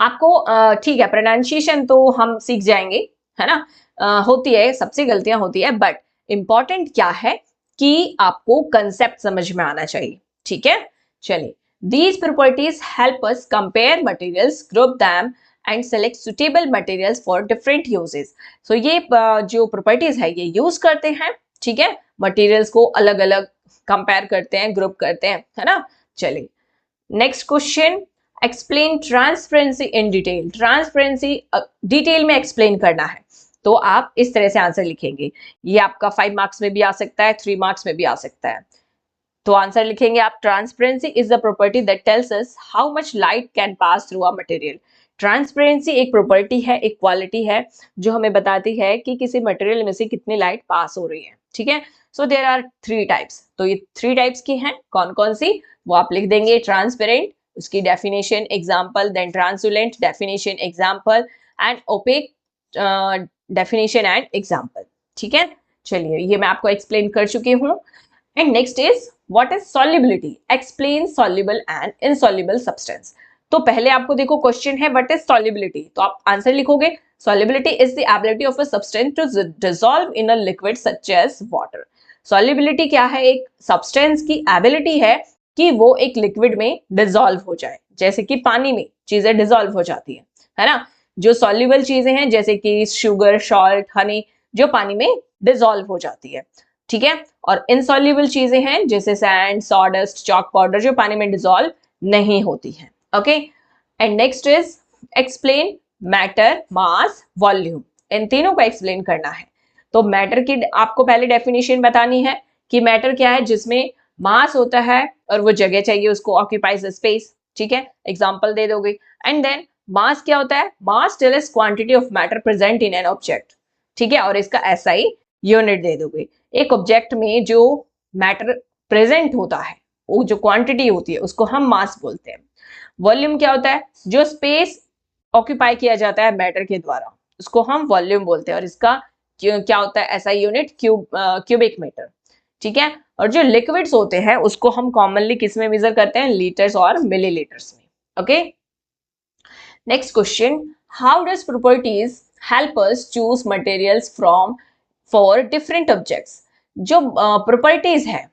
आपको ठीक है, प्रोनाउंसिएशन तो हम सीख जाएंगे, है ना। होती है, सबसे गलतियां होती है, बट इंपॉर्टेंट क्या है कि आपको कंसेप्ट समझ में आना चाहिए, ठीक है। चलिए, these properties help us compare materials, group them and select suitable materials for different uses। so ये जो प्रॉपर्टीज है ये यूज करते हैं, ठीक है, मटेरियल्स को अलग अलग कंपेयर करते हैं, ग्रुप करते हैं, है ना। चलिए, next question, explain transparency in detail. Transparency detail में एक्सप्लेन करना है, तो आप इस तरह से आंसर लिखेंगे। ये आपका 5 मार्क्स में भी आ सकता है, 3 मार्क्स में भी आ सकता है। तो आंसर लिखेंगे आप, transparency is the property that tells us how much light can pass through a material. Transparency एक प्रॉपर्टी है, एक क्वालिटी है जो हमें बताती है कि किसी मटेरियल में से कितनी लाइट पास हो रही है, ठीक है। सो देयर आर 3 टाइप्स, तो ये 3 टाइप्स की हैं, कौन कौन सी वो आप लिख देंगे। ट्रांसपेरेंट, उसकी definition, example, then translucent, definition, example, and opaque, definition and example, ठीक है। चलिए, ये मैं आपको एक्सप्लेन कर चुकी हूँ। And next is what is solubility, explain soluble and insoluble substance. तो पहले आपको देखो क्वेश्चन है व्हाट इज सॉल्युबिलिटी, तो आप आंसर लिखोगे, solubility is the ability of a substance to dissolve in a liquid such as water. Solubility क्या है, एक सब्सटेंस की एबिलिटी है कि वो एक लिक्विड में डिसॉल्व हो जाए, जैसे कि पानी में चीजें डिसॉल्व हो जाती है ना। जो सॉल्युबल चीजें हैं जैसे कि शुगर, सॉल्ट, हनी, जो पानी में डिसॉल्व हो जाती है, ठीक है। और इनसॉल्युबल चीजें हैं जैसे सैंड, सॉडस्ट, चॉक पाउडर, जो पानी में डिसॉल्व नहीं होती है, okay. And next is explain matter, mass, volume. इन तीनों को एक्सप्लेन करना है। तो मैटर की आपको पहले डेफिनेशन बतानी है कि मैटर क्या है, जिसमें मास होता है और वो जगह चाहिए उसको, ऑक्यूपाइज स्पेस, ठीक है, एग्जांपल दे दोगे। एंड देन मास क्या होता है, mass tells quantity of matter present in an object, ठीक है, और इसका एसआई यूनिट दे दोगे। एक ऑब्जेक्ट में जो मैटर प्रेजेंट होता है, वो जो क्वांटिटी होती है उसको हम मास बोलते हैं। वॉल्यूम क्या होता है, जो स्पेस ऑक्यूपाई किया जाता है मैटर के द्वारा, उसको हम वॉल्यूम बोलते हैं, और इसका क्या होता है, ऐसा यूनिट क्यूबिक मीटर, ठीक है। और जो लिक्विड्स होते हैं उसको हम कॉमनली किस में मेजर करते हैं, लीटर्स और मिलीलीटर्स में, okay. Next question, how does properties help us choose materials from for different objects. जो प्रॉपर्टीज है,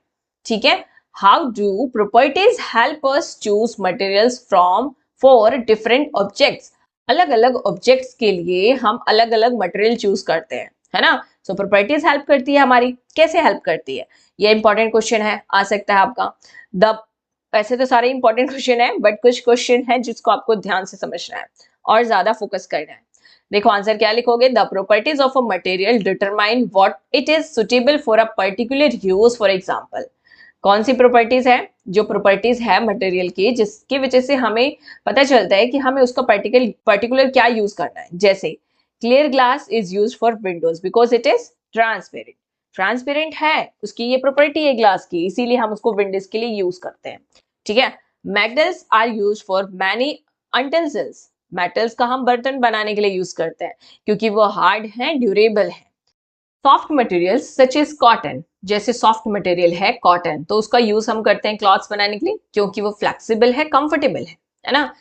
ठीक है, how do properties help us choose materials from for different objects. अलग अलग ऑब्जेक्ट्स के लिए हम अलग अलग मटेरियल चूज करते हैं, है ना। सो प्रॉपर्टीज हेल्प करती है हमारी, कैसे हेल्प करती है, ये इंपॉर्टेंट क्वेश्चन है, आ सकता है आपका। द वैसे तो सारे इंपॉर्टेंट क्वेश्चन है, बट कुछ क्वेश्चन है जिसको आपको ध्यान से समझना है और ज्यादा फोकस करना है। देखो आंसर क्या लिखोगे, the properties of a material determine what it is suitable for a particular use. For example, कौन सी प्रॉपर्टीज है, जो प्रॉपर्टीज है मटेरियल की जिसकी वजह से हमें पता चलता है कि हमें उसका पर्टिकुलर क्या यूज करना है। जैसे clear glass is use for Windows because it is transparent, transparent है, उसकी ये प्रॉपर्टी है ग्लास की, इसीलिए हम उसको विंडोज के लिए यूज करते हैं, ठीक है। Metals are use for many utensils, metals का हम बर्तन बनाने के लिए यूज करते हैं क्योंकि वो हार्ड हैं, ड्यूरेबल है। Soft materials such is cotton, जैसे सॉफ्ट मटेरियल है कॉटन, तो उसका यूज हम करते हैं क्लॉथ्स बनाने के लिए क्योंकि वो फ्लेक्सिबल है, कंफर्टेबल है ना।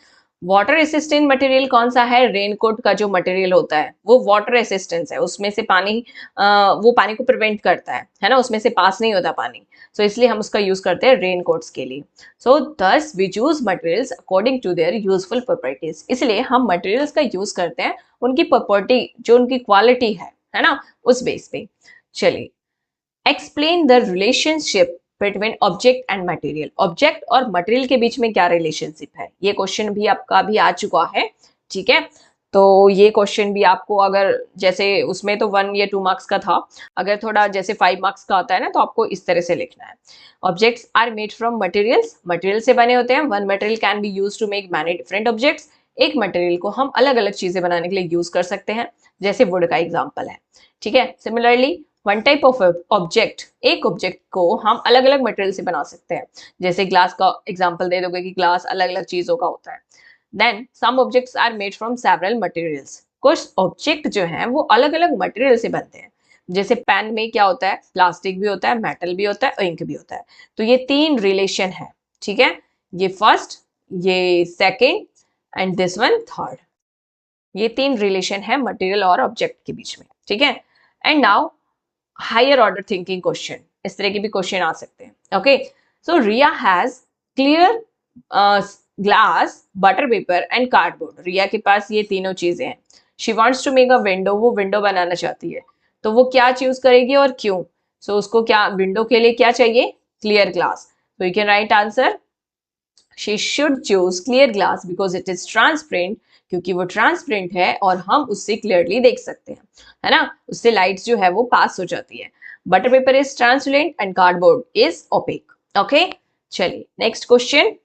वाटर रेसिस्टेंट मटेरियल कौन सा है, रेनकोट का जो मटेरियल होता है वो वाटर रेसिस्टेंस है, उसमें से पानी वो पानी को प्रिवेंट करता है ना, उसमें से पास नहीं होता पानी, सो इसलिए हम उसका यूज करते हैं रेनकोट्स के लिए। So thus we choose materials according to their useful properties, इसलिए हम मटेरियल्स का यूज करते हैं उनकी प्रॉपर्टी, जो उनकी क्वालिटी है ना, उस बेस पे। चलिए, explain the relationship between object and material. Object और मटेरियल के बीच में क्या रिलेशनशिप है, ये क्वेश्चन भी आपका अभी आ चुका है, ठीक है। तो ये क्वेश्चन भी आपको अगर जैसे उसमें तो 1 या 2 मार्क्स का था, अगर थोड़ा जैसे 5 मार्क्स का आता है ना, तो आपको इस तरह से लिखना है। Objects are made from materials, material से बने होते हैं। One material can be used to make many different objects. एक मटेरियल को हम अलग अलग चीजें बनाने के लिए यूज कर सकते हैं, जैसे वुड का एग्जाम्पल है, ठीक है। Similarly one type of object, एक ऑब्जेक्ट को हम अलग अलग मटेरियल से बना सकते हैं, जैसे ग्लास का एग्जाम्पल दे दोगे कि ग्लास अलग अलग चीजों का होता है। Then some objects are made from several materials, कुछ ऑब्जेक्ट जो हैं वो अलग अलग मटेरियल से बनते हैं, जैसे पेन में क्या होता है, प्लास्टिक भी होता है, मेटल भी होता है और इंक भी होता है। तो ये तीन रिलेशन है, ठीक है, ये फर्स्ट, ये second and this one third, ये तीन रिलेशन है मटेरियल और ऑब्जेक्ट के बीच में, ठीक है। And now higher order thinking question, इस तरह के भी क्वेश्चन आ सकते हैं। Okay, so Riya has clear glass, butter paper and cardboard. Riya के पास ये तीनों चीजें हैं। She wants to make a window, वो विंडो बनाना चाहती है, तो वो क्या चूज करेगी और क्यों? सो उसको क्या, विंडो के लिए क्या चाहिए? Clear glass. तो you can write answer, she should choose clear glass because it is transparent, क्योंकि वो ट्रांसपेरेंट है और हम उससे क्लियरली देख सकते हैं, है ना, उससे लाइट जो है वो पास हो जाती है। Butter paper is transparent and cardboard is opaque. Okay, चलिए next question,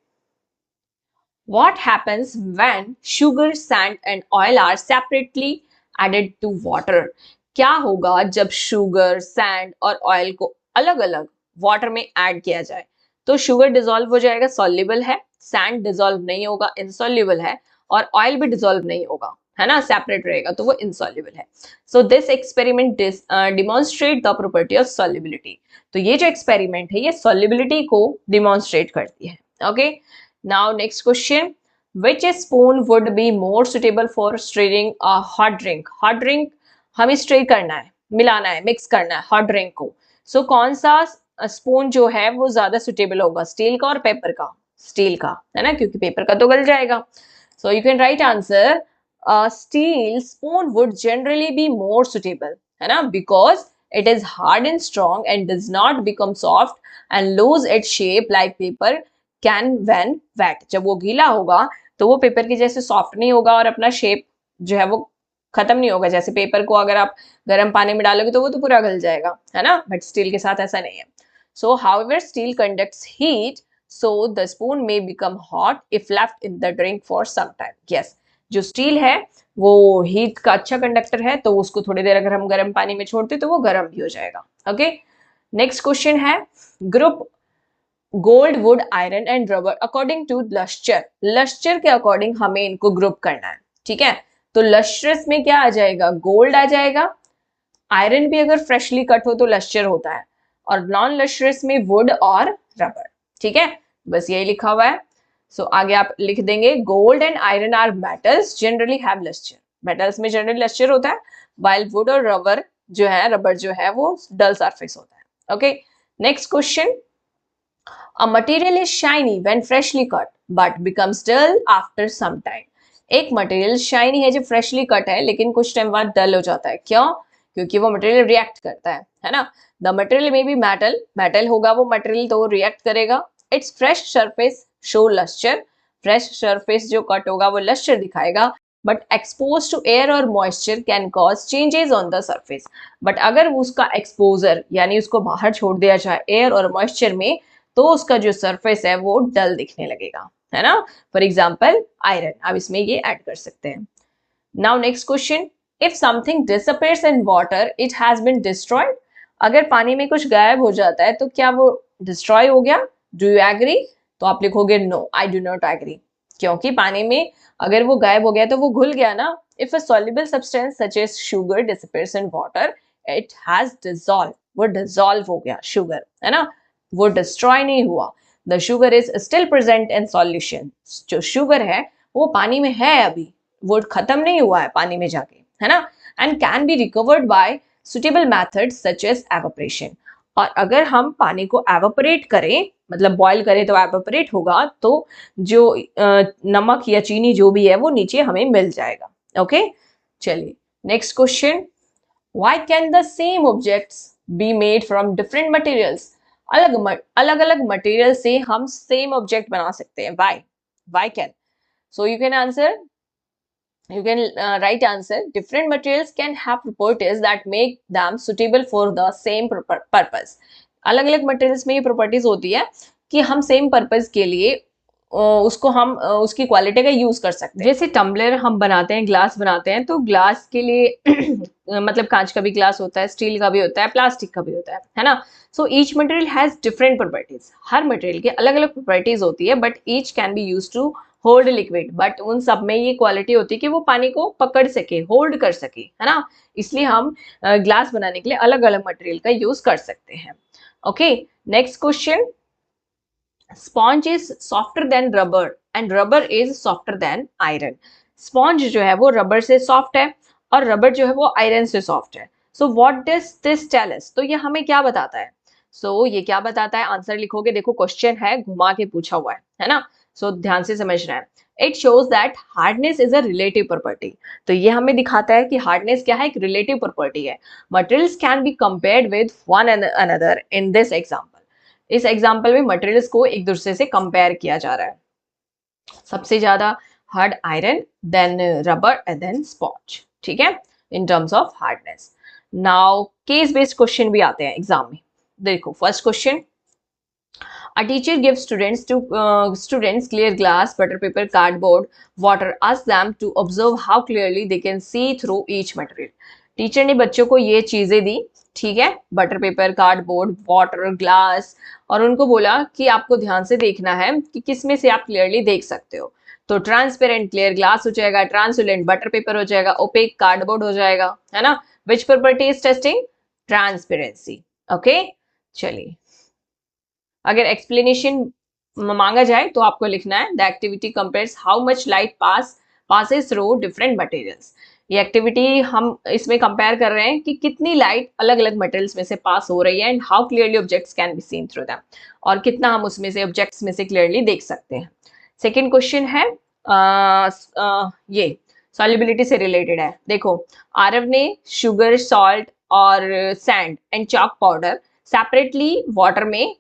what happens when sugar, sand and oil are separately added to water? क्या होगा जब शुगर, सैंड और ऑयल को अलग अलग वाटर में ऐड किया जाए? तो शुगर डिसॉल्व हो जाएगा, सॉल्युबल है, सैंड डिसॉल्व नहीं होगा, इनसॉल्युबल है, और ऑयल भी डिसॉल्व नहीं होगा, है ना, सेपरेट रहेगा तो वो इनसॉल्युबल है। So this experiment demonstrate the property of solubility. तो ये जो एक्सपेरिमेंट है ये सॉल्युबिलिटी को डिमॉन्स्ट्रेट करती है। Okay, now next question, which spoon would be more suitable for stirring a hot drink? hot drink हमें स्ट्रेट करना है, मिलाना है, मिक्स करना है हॉट ड्रिंक को। सो कौन सा स्पून जो है वो ज्यादा सुटेबल होगा, स्टील का और पेपर का? स्टील का, है ना, क्योंकि पेपर का तो गल जाएगा। सो you can write answer, steel spoon would generally be more suitable, है ना, because it is hard and strong and does not become soft and lose its shape like paper can when wet। जब वो गीला होगा तो वो paper की जैसे सॉफ्ट नहीं होगा और अपना शेप जो है वो खत्म नहीं होगा। जैसे पेपर को अगर आप गर्म पानी में डालोगे तो वो तो पूरा गल जाएगा, है ना, बट स्टील के साथ ऐसा नहीं है। So however steel conducts heat, so the spoon may become hot if left in the drink for some time. Yes, जो स्टील है वो हीट का अच्छा कंडक्टर है, तो उसको थोड़ी देर अगर हम गर्म पानी में छोड़ते तो वो गर्म भी हो जाएगा। ओके, नेक्स्ट क्वेश्चन है, group gold, wood, iron and rubber according to lustre. Lustre के अकॉर्डिंग हमें इनको ग्रुप करना है, ठीक है। तो लश्चरस में क्या आ जाएगा? गोल्ड आ जाएगा, आयरन भी अगर फ्रेशली कट हो तो लश्चर होता है, और नॉन लश्चरस में वुड और रबर, ठीक है, बस यही लिखा हुआ है। सो आगे आप लिख देंगे, gold and iron are metals generally have lustre. Metals में जनरली लश्चर होता है, वाइल वुड और रबर जो है, रबर जो है वो डल सरफेस होता है। Okay, next question, a material is shiny when freshly cut but becomes dull after some time। एक मटेरियल शाइनी है जब फ्रेशली कट है लेकिन कुछ टाइम बाद डल हो जाता है, क्यों? क्योंकि वो मटेरियल रिएक्ट करता है ना। द मटेरियल में भी मेटल, मेटल होगा वो मटेरियल तो वो रिएक्ट करेगा। Its fresh surface show lustre, fresh surface जो कट होगा वो लस्टर दिखाएगा, बट एक्सपोज टू एयर और moisture can cause changes on the surface. But अगर उसका एक्सपोजर यानी उसको बाहर छोड़ दिया जाए एयर और मॉइस्चर में, तो उसका जो सरफेस है वो डल दिखने लगेगा, है ना। फॉर एग्जाम्पल आयरन, अब इसमें ये ऐड कर सकते हैं। Now next question, if something disappears in water it has been destroyed. अगर पानी में कुछ गायब हो जाता है तो क्या वो डिस्ट्रॉय हो गया? Do you agree? तो आप लिखोगे no, I do not agree, क्योंकि पानी में अगर वो गायब हो गया तो वो घुल गया ना। If a soluble substance such as sugar disappears in water it has dissolve, वो डिसॉल्व हो गया शुगर, है ना, वो डिस्ट्रॉय नहीं हुआ। The sugar is still present in solution, जो शुगर है वो पानी में है अभी, वो खत्म नहीं हुआ है पानी में जाके, है ना। And can be recovered by suitable methods such as evaporation. और अगर हम पानी को एवापोरेट करें, मतलब बॉईल करें तो एवापोरेट होगा, तो जो नमक या चीनी जो भी है वो नीचे हमें मिल जाएगा। ओके, चलिए next question, why can the same objects be made from different materials? अलग अलग मटेरियल से हम सेम ऑब्जेक्ट बना सकते हैं। why can? So you can answer, you can write answer, different materials can have properties that make them suitable for the same purpose। अलग अलग materials में ये प्रॉपर्टीज होती है कि हम सेम पर्पस के लिए उसको हम उसकी क्वालिटी का यूज कर सकते हैं। जैसे टम्बलर हम बनाते हैं, ग्लास बनाते हैं, तो ग्लास के लिए मतलब कांच का भी ग्लास होता है, स्टील का भी होता है, प्लास्टिक का भी होता है ना। So each material has different properties, हर मटेरियल के अलग अलग प्रॉपर्टीज होती है, but each can be use to hold liquid, but उन सब में ये क्वालिटी होती है कि वो पानी को पकड़ सके, होल्ड कर सके, है ना। इसलिए हम ग्लास बनाने के लिए अलग अलग मटेरियल का यूज कर सकते हैं। Okay, next question, sponge is softer then rubber and rubber is softer then iron. Sponge जो है वो रबर से सॉफ्ट है और रबर जो है वो आयरन से सॉफ्ट है। So what does this tell us, तो ये हमें क्या बताता है? ये क्या बताता है, आंसर लिखोगे, देखो क्वेश्चन है, घुमा के पूछा हुआ है ना। ध्यान से समझना है। It shows that hardness is a relative property. तो ये हमें दिखाता है कि हार्डनेस क्या है, एक रिलेटिव प्रॉपर्टी है। Materials can be compared with one another in this example. इस एग्जाम्पल में मटेरियल्स को एक दूसरे से कंपेयर किया जा रहा है। सबसे ज्यादा hard iron, then rubber and then sponge, ठीक है, in terms of hardness. Now case based question भी आते हैं एग्जाम में। देखो first question, a teacher gives students clear glass, butter paper, cardboard, water, ask them to observe how clearly they can see through each material। Teacher ने बच्चों को ये चीजें दी, ठीक है, butter paper, cardboard, water, glass, और उनको बोला कि आपको ध्यान से देखना है कि किस में से आप क्लियरली देख सकते हो। तो ट्रांसपेरेंट क्लियर ग्लास हो जाएगा, ट्रांसपेरेंट बटर पेपर हो जाएगा, ओपेक कार्डबोर्ड हो जाएगा, है ना। विच property is testing? Transparency. Okay, चलिए, अगर एक्सप्लेनेशन मांगा जाए तो आपको लिखना है the activity compares how much light passes through different materials. ये एक्टिविटी हम इसमें कंपेयर कर रहे हैं कि कितनी लाइट अलग अलग मटेरियल्स में से पास हो रही है, and how clearly objects can be seen through them, और कितना हम उसमें से ऑब्जेक्ट्स में से क्लियरली देख सकते हैं। सेकेंड क्वेश्चन है ये सॉल्युबिलिटी से रिलेटेड है। देखो, आरव ने शुगर, सॉल्ट और sand and chalk powder separately water में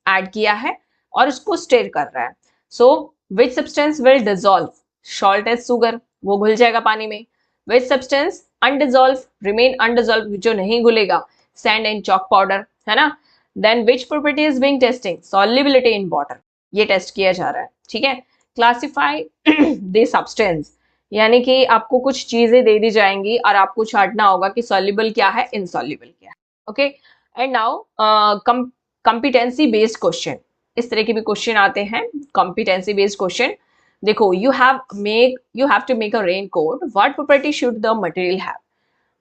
ऐड किया है और उसको स्टेर कर रहा है। So which substance will dissolve? Salt as sugar, वो घुल जाएगा पानी में। विच सब्सटेंस अनडिसॉल्व, रिमेन अनडिसॉल्व, जो नहीं घुलेगा? सैंड एंड चॉक पाउडर, है ना। Then which property is being testing? Solubility in water, ये टेस्ट किया जा रहा है, ठीक है। क्लासिफाई द सब्सटेंस, यानी कि आपको कुछ चीजें दे दी जाएंगी और आपको छांटना होगा कि सॉल्युबल क्या है, इनसॉल्युबल क्या है। Okay, and now competency based question, इस तरह के भी क्वेश्चन आते हैं, कॉम्पिटेंसी बेस्ड क्वेश्चन। देखो, you have to make a raincoat, what property should the material have?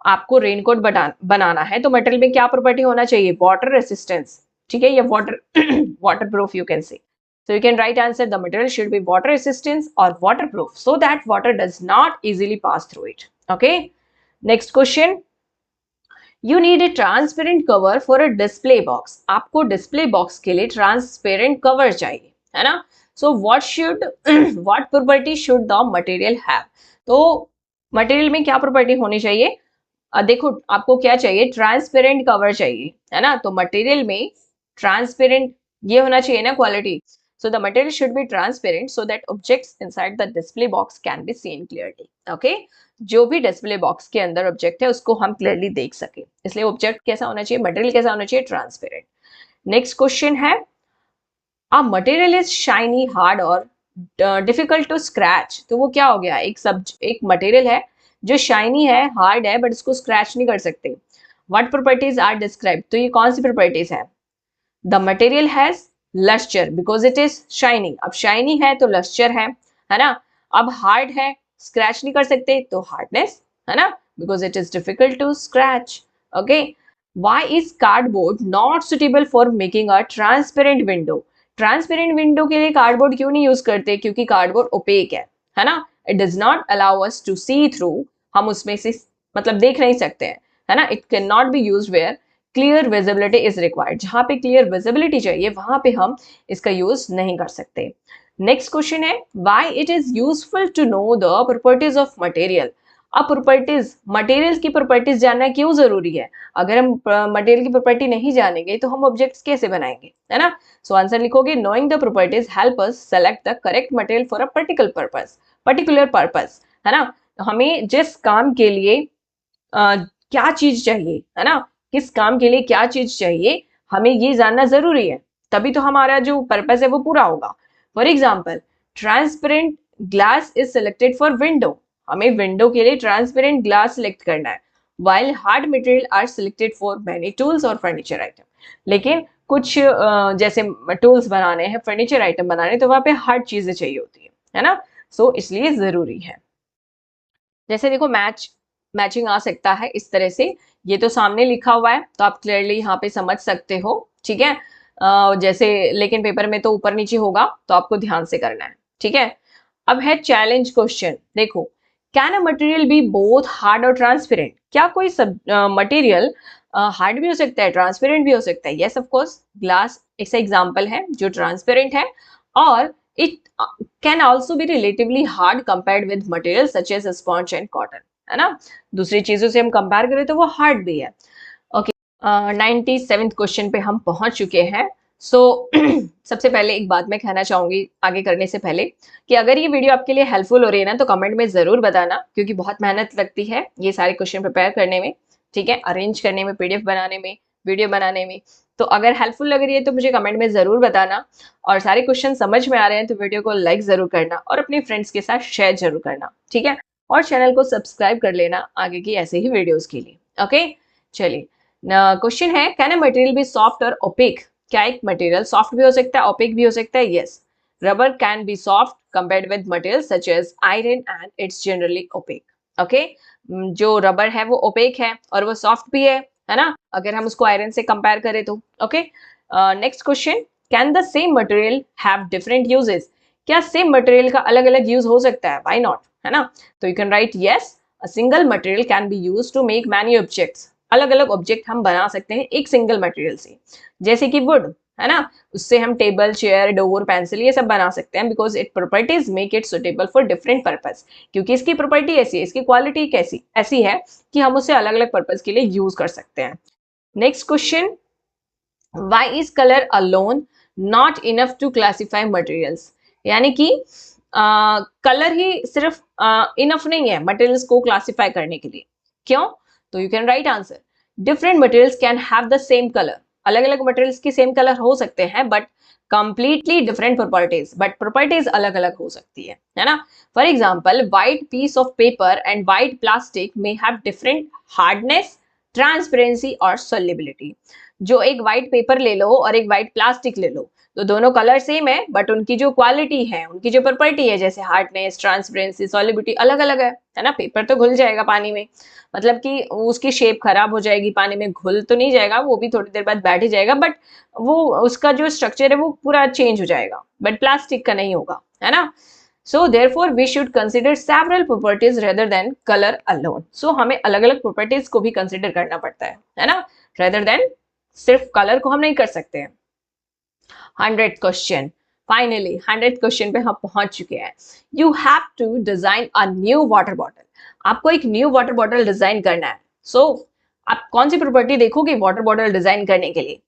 आपको रेनकोट बनाना है तो मटेरियल में क्या प्रॉपर्टी होना चाहिए? वाटर रेसिस्टेंस, ठीक है, या water proof you can say. So you can write answer, the material should be water resistance or waterproof so that water does not easily pass through it. Okay, next question, you need a transparent cover for a display box। आपको display box के लिए transparent cover चाहिए, है ना। So what property should the material have? तो material में क्या property होनी चाहिए? देखो, आपको क्या चाहिए? ट्रांसपेरेंट कवर चाहिए, है ना। तो मटेरियल में ट्रांसपेरेंट ये होना चाहिए ना quality. So the material should be transparent so that objects inside the display box can be seen clearly. Okay, जो भी डिस्प्ले बॉक्स के अंदर ऑब्जेक्ट है उसको हम क्लियरली देख सके, इसलिए ऑब्जेक्ट कैसा होना चाहिए, मटेरियल कैसा होना चाहिए? ट्रांसपेरेंट। नेक्स्ट क्वेश्चन है, अ मटेरियल इज शाइनी, हार्ड और डिफिकल्ट टू स्क्रैच। तो वो क्या हो गया? एक मटेरियल है जो शाइनी है, हार्ड है, बट इसको स्क्रैच नहीं कर सकते। What properties are describe? तो ये कौन सी प्रॉपर्टीज है? The material has lustre because it is shiny. अब शाइनी है तो लस्टर है ना। अब हार्ड है, स्क्रैच नहीं कर सकते, तो हार्डनेस, है ना, because it is difficult to scratch. Okay, why is cardboard not suitable for making a transparent window? Transparent window के लिए कार्डबोर्ड क्यों नहीं यूज करते? क्योंकि कार्डबोर्ड ओपेक है ना। It does not allow us to see through, हम उसमें से मतलब देख नहीं सकते हैं, है ना। It can not be used where clear visibility is required, जहां पे क्लियर विजिबिलिटी चाहिए वहां पे हम इसका यूज नहीं कर सकते। नेक्स्ट क्वेश्चन है, why it is useful to know the properties of material? अब प्रॉपर्टीज, मटेरियल की प्रॉपर्टीज जानना क्यों जरूरी है? अगर हम मटेरियल की प्रॉपर्टी नहीं जानेंगे तो हम ऑब्जेक्ट्स कैसे बनाएंगे, है ना। सो आंसर लिखोगे, knowing the properties help us select the correct material for a particular purpose, है ना। हमें जिस काम के लिए क्या चीज चाहिए, है ना, किस काम के लिए क्या चीज चाहिए, हमें ये जानना जरूरी है, तभी तो हमारा जो पर्पस है वो पूरा होगा। For example, transparent glass is selected for window, हमें विंडो के लिए ट्रांसपेरेंट ग्लास सिलेक्ट करना है, while hard material are selected for many tools और फर्नीचर आइटम। लेकिन कुछ जैसे टूल्स बनाने हैं, फर्नीचर आइटम बनाने, तो वहां पे हार्ड चीजें चाहिए होती है ना, सो इसलिए जरूरी है। जैसे देखो मैचिंग आ सकता है इस तरह से, ये तो सामने लिखा हुआ है तो आप क्लियरली यहाँ पे समझ सकते हो, ठीक है। जैसे लेकिन पेपर में तो ऊपर नीचे होगा तो आपको ध्यान से करना है, ठीक है। अब है चैलेंज क्वेश्चन, देखो can a material be both hard और ट्रांसपेरेंट, क्या कोई सब मटेरियल हार्ड भी हो सकता है ट्रांसपेरेंट भी हो सकता है? यस ऑफ कोर्स, ग्लास ऐसा एग्जांपल है जो ट्रांसपेरेंट है, और it can also be relatively hard compared with material such as sponge and cotton, है ना, दूसरी चीजों से हम कंपेयर करें तो वो हार्ड भी है। ओके, 97th क्वेश्चन पे हम पहुंच चुके हैं। सो सबसे पहले एक बात मैं कहना चाहूंगी आगे करने से पहले, कि अगर ये वीडियो आपके लिए हेल्पफुल हो रही है ना तो कमेंट में जरूर बताना, क्योंकि बहुत मेहनत लगती है ये सारे क्वेश्चन प्रिपेयर करने में, ठीक है, अरेंज करने में, पीडीएफ बनाने में, वीडियो बनाने में। तो अगर हेल्पफुल लग रही है तो मुझे कमेंट में जरूर बताना, और सारे क्वेश्चन समझ में आ रहे हैं तो वीडियो को लाइक जरूर करना और अपने फ्रेंड्स के साथ शेयर जरूर करना, ठीक है, और चैनल को सब्सक्राइब कर लेना आगे की ऐसे ही वीडियोस के लिए। ओके, चलिए, क्वेश्चन है can a material be soft और ओपेक, क्या एक मटेरियल सॉफ्ट भी हो सकता है ओपेक भी हो सकता है? Yes, rubber can be soft compared with material such as iron and it's generally opaque. Okay, जो रबर है वो ओपेक है और वो सॉफ्ट भी है ना, अगर हम उसको आयरन से कंपेयर करें तो। Okay, next question, can the same material have different uses, क्या सेम मटेरियल का अलग अलग यूज हो सकता है? व्हाई नॉट, है ना। तो you can write yes, a single material can be used to make many objects, अलग अलग ऑब्जेक्ट हम बना सकते हैं एक सिंगल मटेरियल से, जैसे कि वुड, है ना, उससे हम टेबल, चेयर, डोर, पेंसिल ये सब बना सकते हैं, because it properties make it suitable for different purpose, क्योंकि इसकी प्रॉपर्टी ऐसी है, इसकी क्वालिटी कैसी ऐसी है कि हम उसे अलग अलग पर्पस के लिए यूज कर सकते हैं। Next question, why is colour alone not enough to classify materials, यानी कि कलर ही सिर्फ इनफ नहीं है मटेरियल्स को क्लासिफाई करने के लिए, क्यों? तो you can write answer, different materials can have the same colour, अलग अलग मटेरियल्स की सेम कलर हो सकते हैं but completely different properties, but properties अलग अलग हो सकती है ना। For example, white piece of paper and white plastic may have different hardness, transparency और सोल्युबिलिटी। जो एक व्हाइट पेपर ले लो और एक व्हाइट प्लास्टिक ले लो, तो दोनों कलर सेम है बट उनकी जो क्वालिटी है, उनकी जो प्रॉपर्टी है, जैसे हार्डनेस, ट्रांसपेरेंसी, सॉलिबिलिटी अलग अलग है ना। पेपर तो घुल जाएगा पानी में, मतलब कि उसकी शेप खराब हो जाएगी, पानी में घुल तो नहीं जाएगा, वो भी थोड़ी देर बाद बैठ ही जाएगा, बट वो उसका जो स्ट्रक्चर है वो पूरा चेंज हो जाएगा, बट प्लास्टिक का नहीं होगा, है ना। So therefore we should consider several properties rather than colour alone, so हमें अलग अलग प्रॉपर्टीज को भी कंसिडर करना पड़ता है ना, रेदर देन सिर्फ कलर को हम नहीं कर सकते हैं। 100th question, finally 100th question पे हम पहुंच चुके हैं। You have to design a new water bottle, आपको एक न्यू वाटर बॉटल डिजाइन करना है। सो आप कौन सी प्रॉपर्टी देखोगे वाटर बॉटल डिजाइन करने के लिए?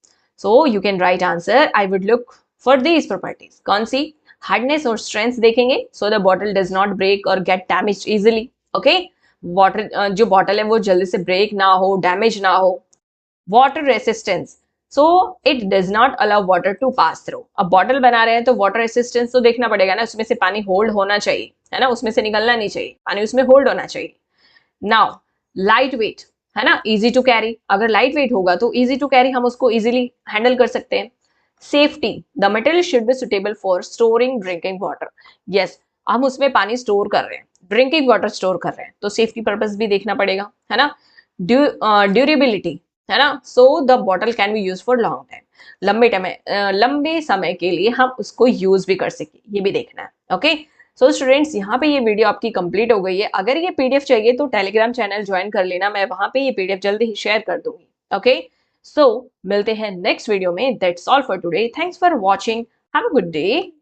So you can write answer, I would look for these properties, कौन सी? हार्डनेस और स्ट्रेंथ देखेंगे, so the bottle does not break और get damage easily. Okay, water जो बॉटल है वो जल्दी से ब्रेक ना हो, डैमेज ना हो। Water resistance, so it does not allow water to pass through, अब बॉटल बना रहे हैं तो वाटर रेसिस्टेंस तो देखना पड़ेगा ना, उसमें से पानी होल्ड होना चाहिए, है ना, उसमें से निकलना नहीं चाहिए, पानी उसमें होल्ड होना चाहिए। नाउ लाइट वेट, है ना, इजी टू कैरी, अगर लाइट वेट होगा तो इजी टू कैरी, हम उसको इजीली हैंडल कर सकते हैं। Safety, the material should be suitable for storing drinking water, yes, हम उसमें पानी स्टोर कर रहे हैं, ड्रिंकिंग वाटर स्टोर कर रहे हैं, तो सेफ्टी पर्पस भी देखना पड़ेगा, है ना। ड्यूरेबिलिटी, है ना, सो the bottle can be use for long time, लंबे समय के लिए हम उसको यूज भी कर सके, ये भी देखना है। ओके, सो स्टूडेंट्स, यहाँ पे ये वीडियो आपकी कंप्लीट हो गई है, अगर ये पीडीएफ चाहिए तो टेलीग्राम चैनल ज्वाइन कर लेना, मैं वहां पे ये पीडीएफ जल्दी ही शेयर कर दूंगी। ओके, सो मिलते हैं नेक्स्ट वीडियो में, that's all for today, thanks for watching, have a good day.